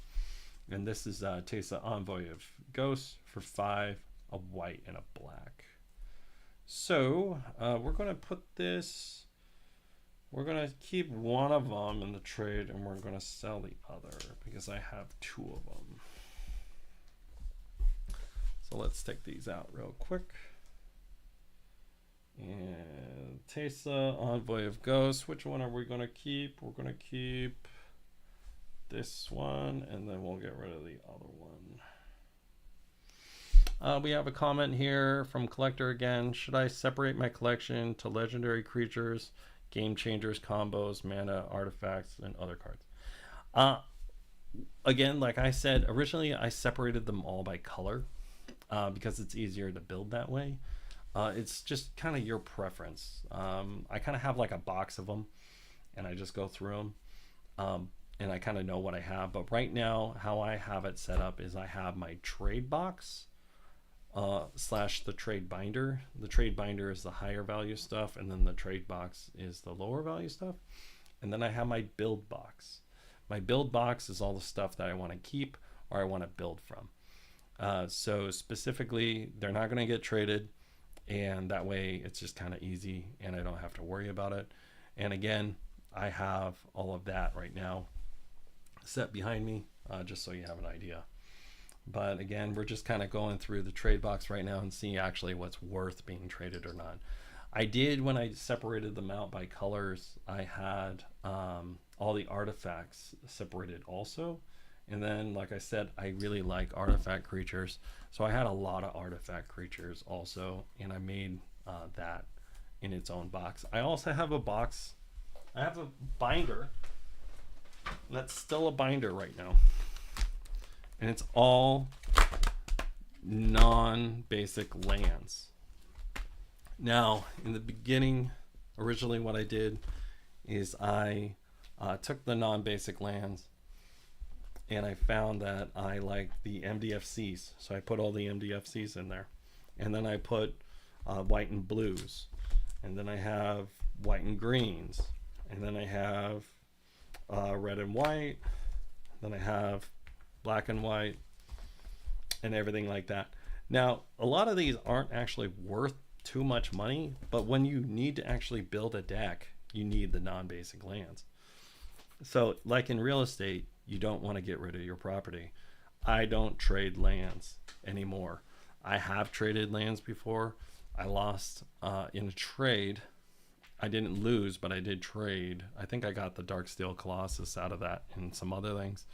And this is Teysa Envoy of Ghosts for 5, a white, and a black. So we're going to put this, we're going to keep one of them in the trade, and we're going to sell the other because I have 2 of them. So let's take these out real quick. And Tesa, Envoy of Ghosts. Which one are we going to keep? We're going to keep this one, and then we'll get rid of the other one. We have a comment here from Collector again. Should I separate my collection to legendary creatures, game changers, combos, mana, artifacts, and other cards? Again, like I said, originally I separated them all by color because it's easier to build that way. It's just kind of your preference. I kind of have like a box of them, and I just go through them, and I kind of know what I have. But right now, how I have it set up is I have my trade box slash the trade binder. The trade binder is the higher value stuff, and then the trade box is the lower value stuff. And then I have my build box. My build box is all the stuff that I want to keep or I want to build from. So specifically, they're not going to get traded, and that way it's just kind of easy and I don't have to worry about it. And again, I have all of that right now set behind me, just so you have an idea. But again, we're just kind of going through the trade box right now and see actually what's worth being traded or not. I did, when I separated them out by colors, I had all the artifacts separated also. And then, like I said, I really like artifact creatures. So I had a lot of artifact creatures also, and I made that in its own box. I also have a box, I have a binder that's still a binder right now. And it's all non-basic lands. Now, in the beginning, originally what I did is I took the non-basic lands and I found that I liked the MDFCs. So I put all the MDFCs in there. And then I put white and blues. And then I have white and greens. And then I have red and white. Then I have black and white and everything like that. Now, a lot of these aren't actually worth too much money, but when you need to actually build a deck, you need the non-basic lands. So like in real estate, you don't want to get rid of your property. I don't trade lands anymore. I have traded lands before. I lost in a trade. I didn't lose, but I did trade. I think I got the Darksteel Colossus out of that and some other things.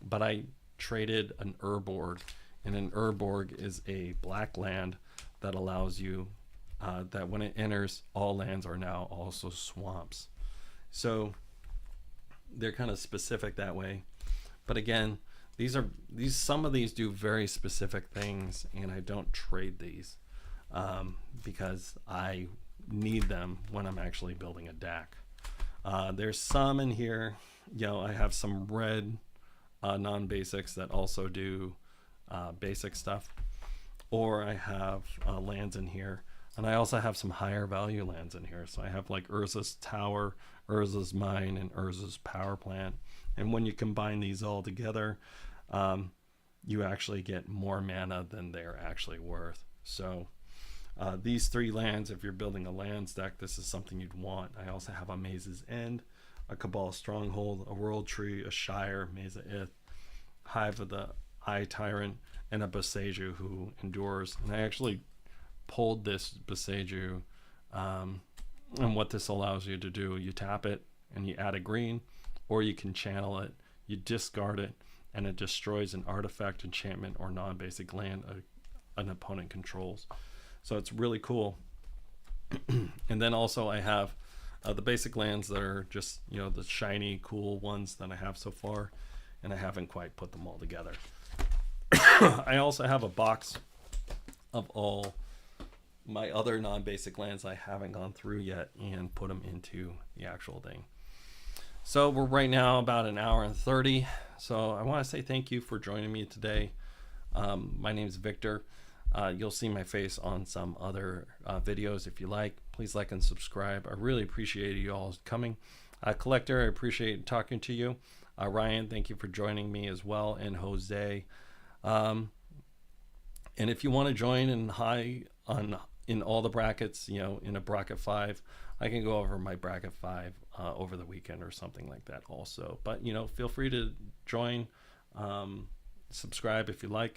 But I traded an Urborg, and an Urborg is a black land that allows you that when it enters, all lands are now also swamps. So they're kind of specific that way. But again, some of these do very specific things, and I don't trade these because I need them when I'm actually building a deck. There's some in here, I have some red non-basics that also do basic stuff, or I have lands in here, and I also have some higher value lands in here. So I have like Urza's Tower, Urza's Mine, and Urza's Power Plant, and when you combine these all together, you actually get more mana than they're actually worth. So these three lands, if you're building a lands deck, this is something you'd want. I also have a Maze's End, a Cabal Stronghold, a World Tree, a Shire, Maze of Ith, Hive of the Eye Tyrant, and a Boseiju who endures. And I actually pulled this Boseiju, and what this allows you to do, you tap it and you add a green, or you can channel it, you discard it, and it destroys an artifact, enchantment, or non-basic land an opponent controls. So it's really cool. And then also I have the basic lands that are just, the shiny, cool ones that I have so far, and I haven't quite put them all together. I also have a box of all my other non-basic lands I haven't gone through yet and put them into the actual thing. So we're right now about an hour and 30. So I want to say thank you for joining me today. My name is Victor. You'll see my face on some other videos if you like. Please like and subscribe. I really appreciate you all coming. Collector, I appreciate talking to you. Ryan, thank you for joining me as well, and Jose. And if you want to join in all the brackets, in a bracket 5, I can go over my bracket 5 over the weekend or something like that also. But feel free to join, subscribe if you like.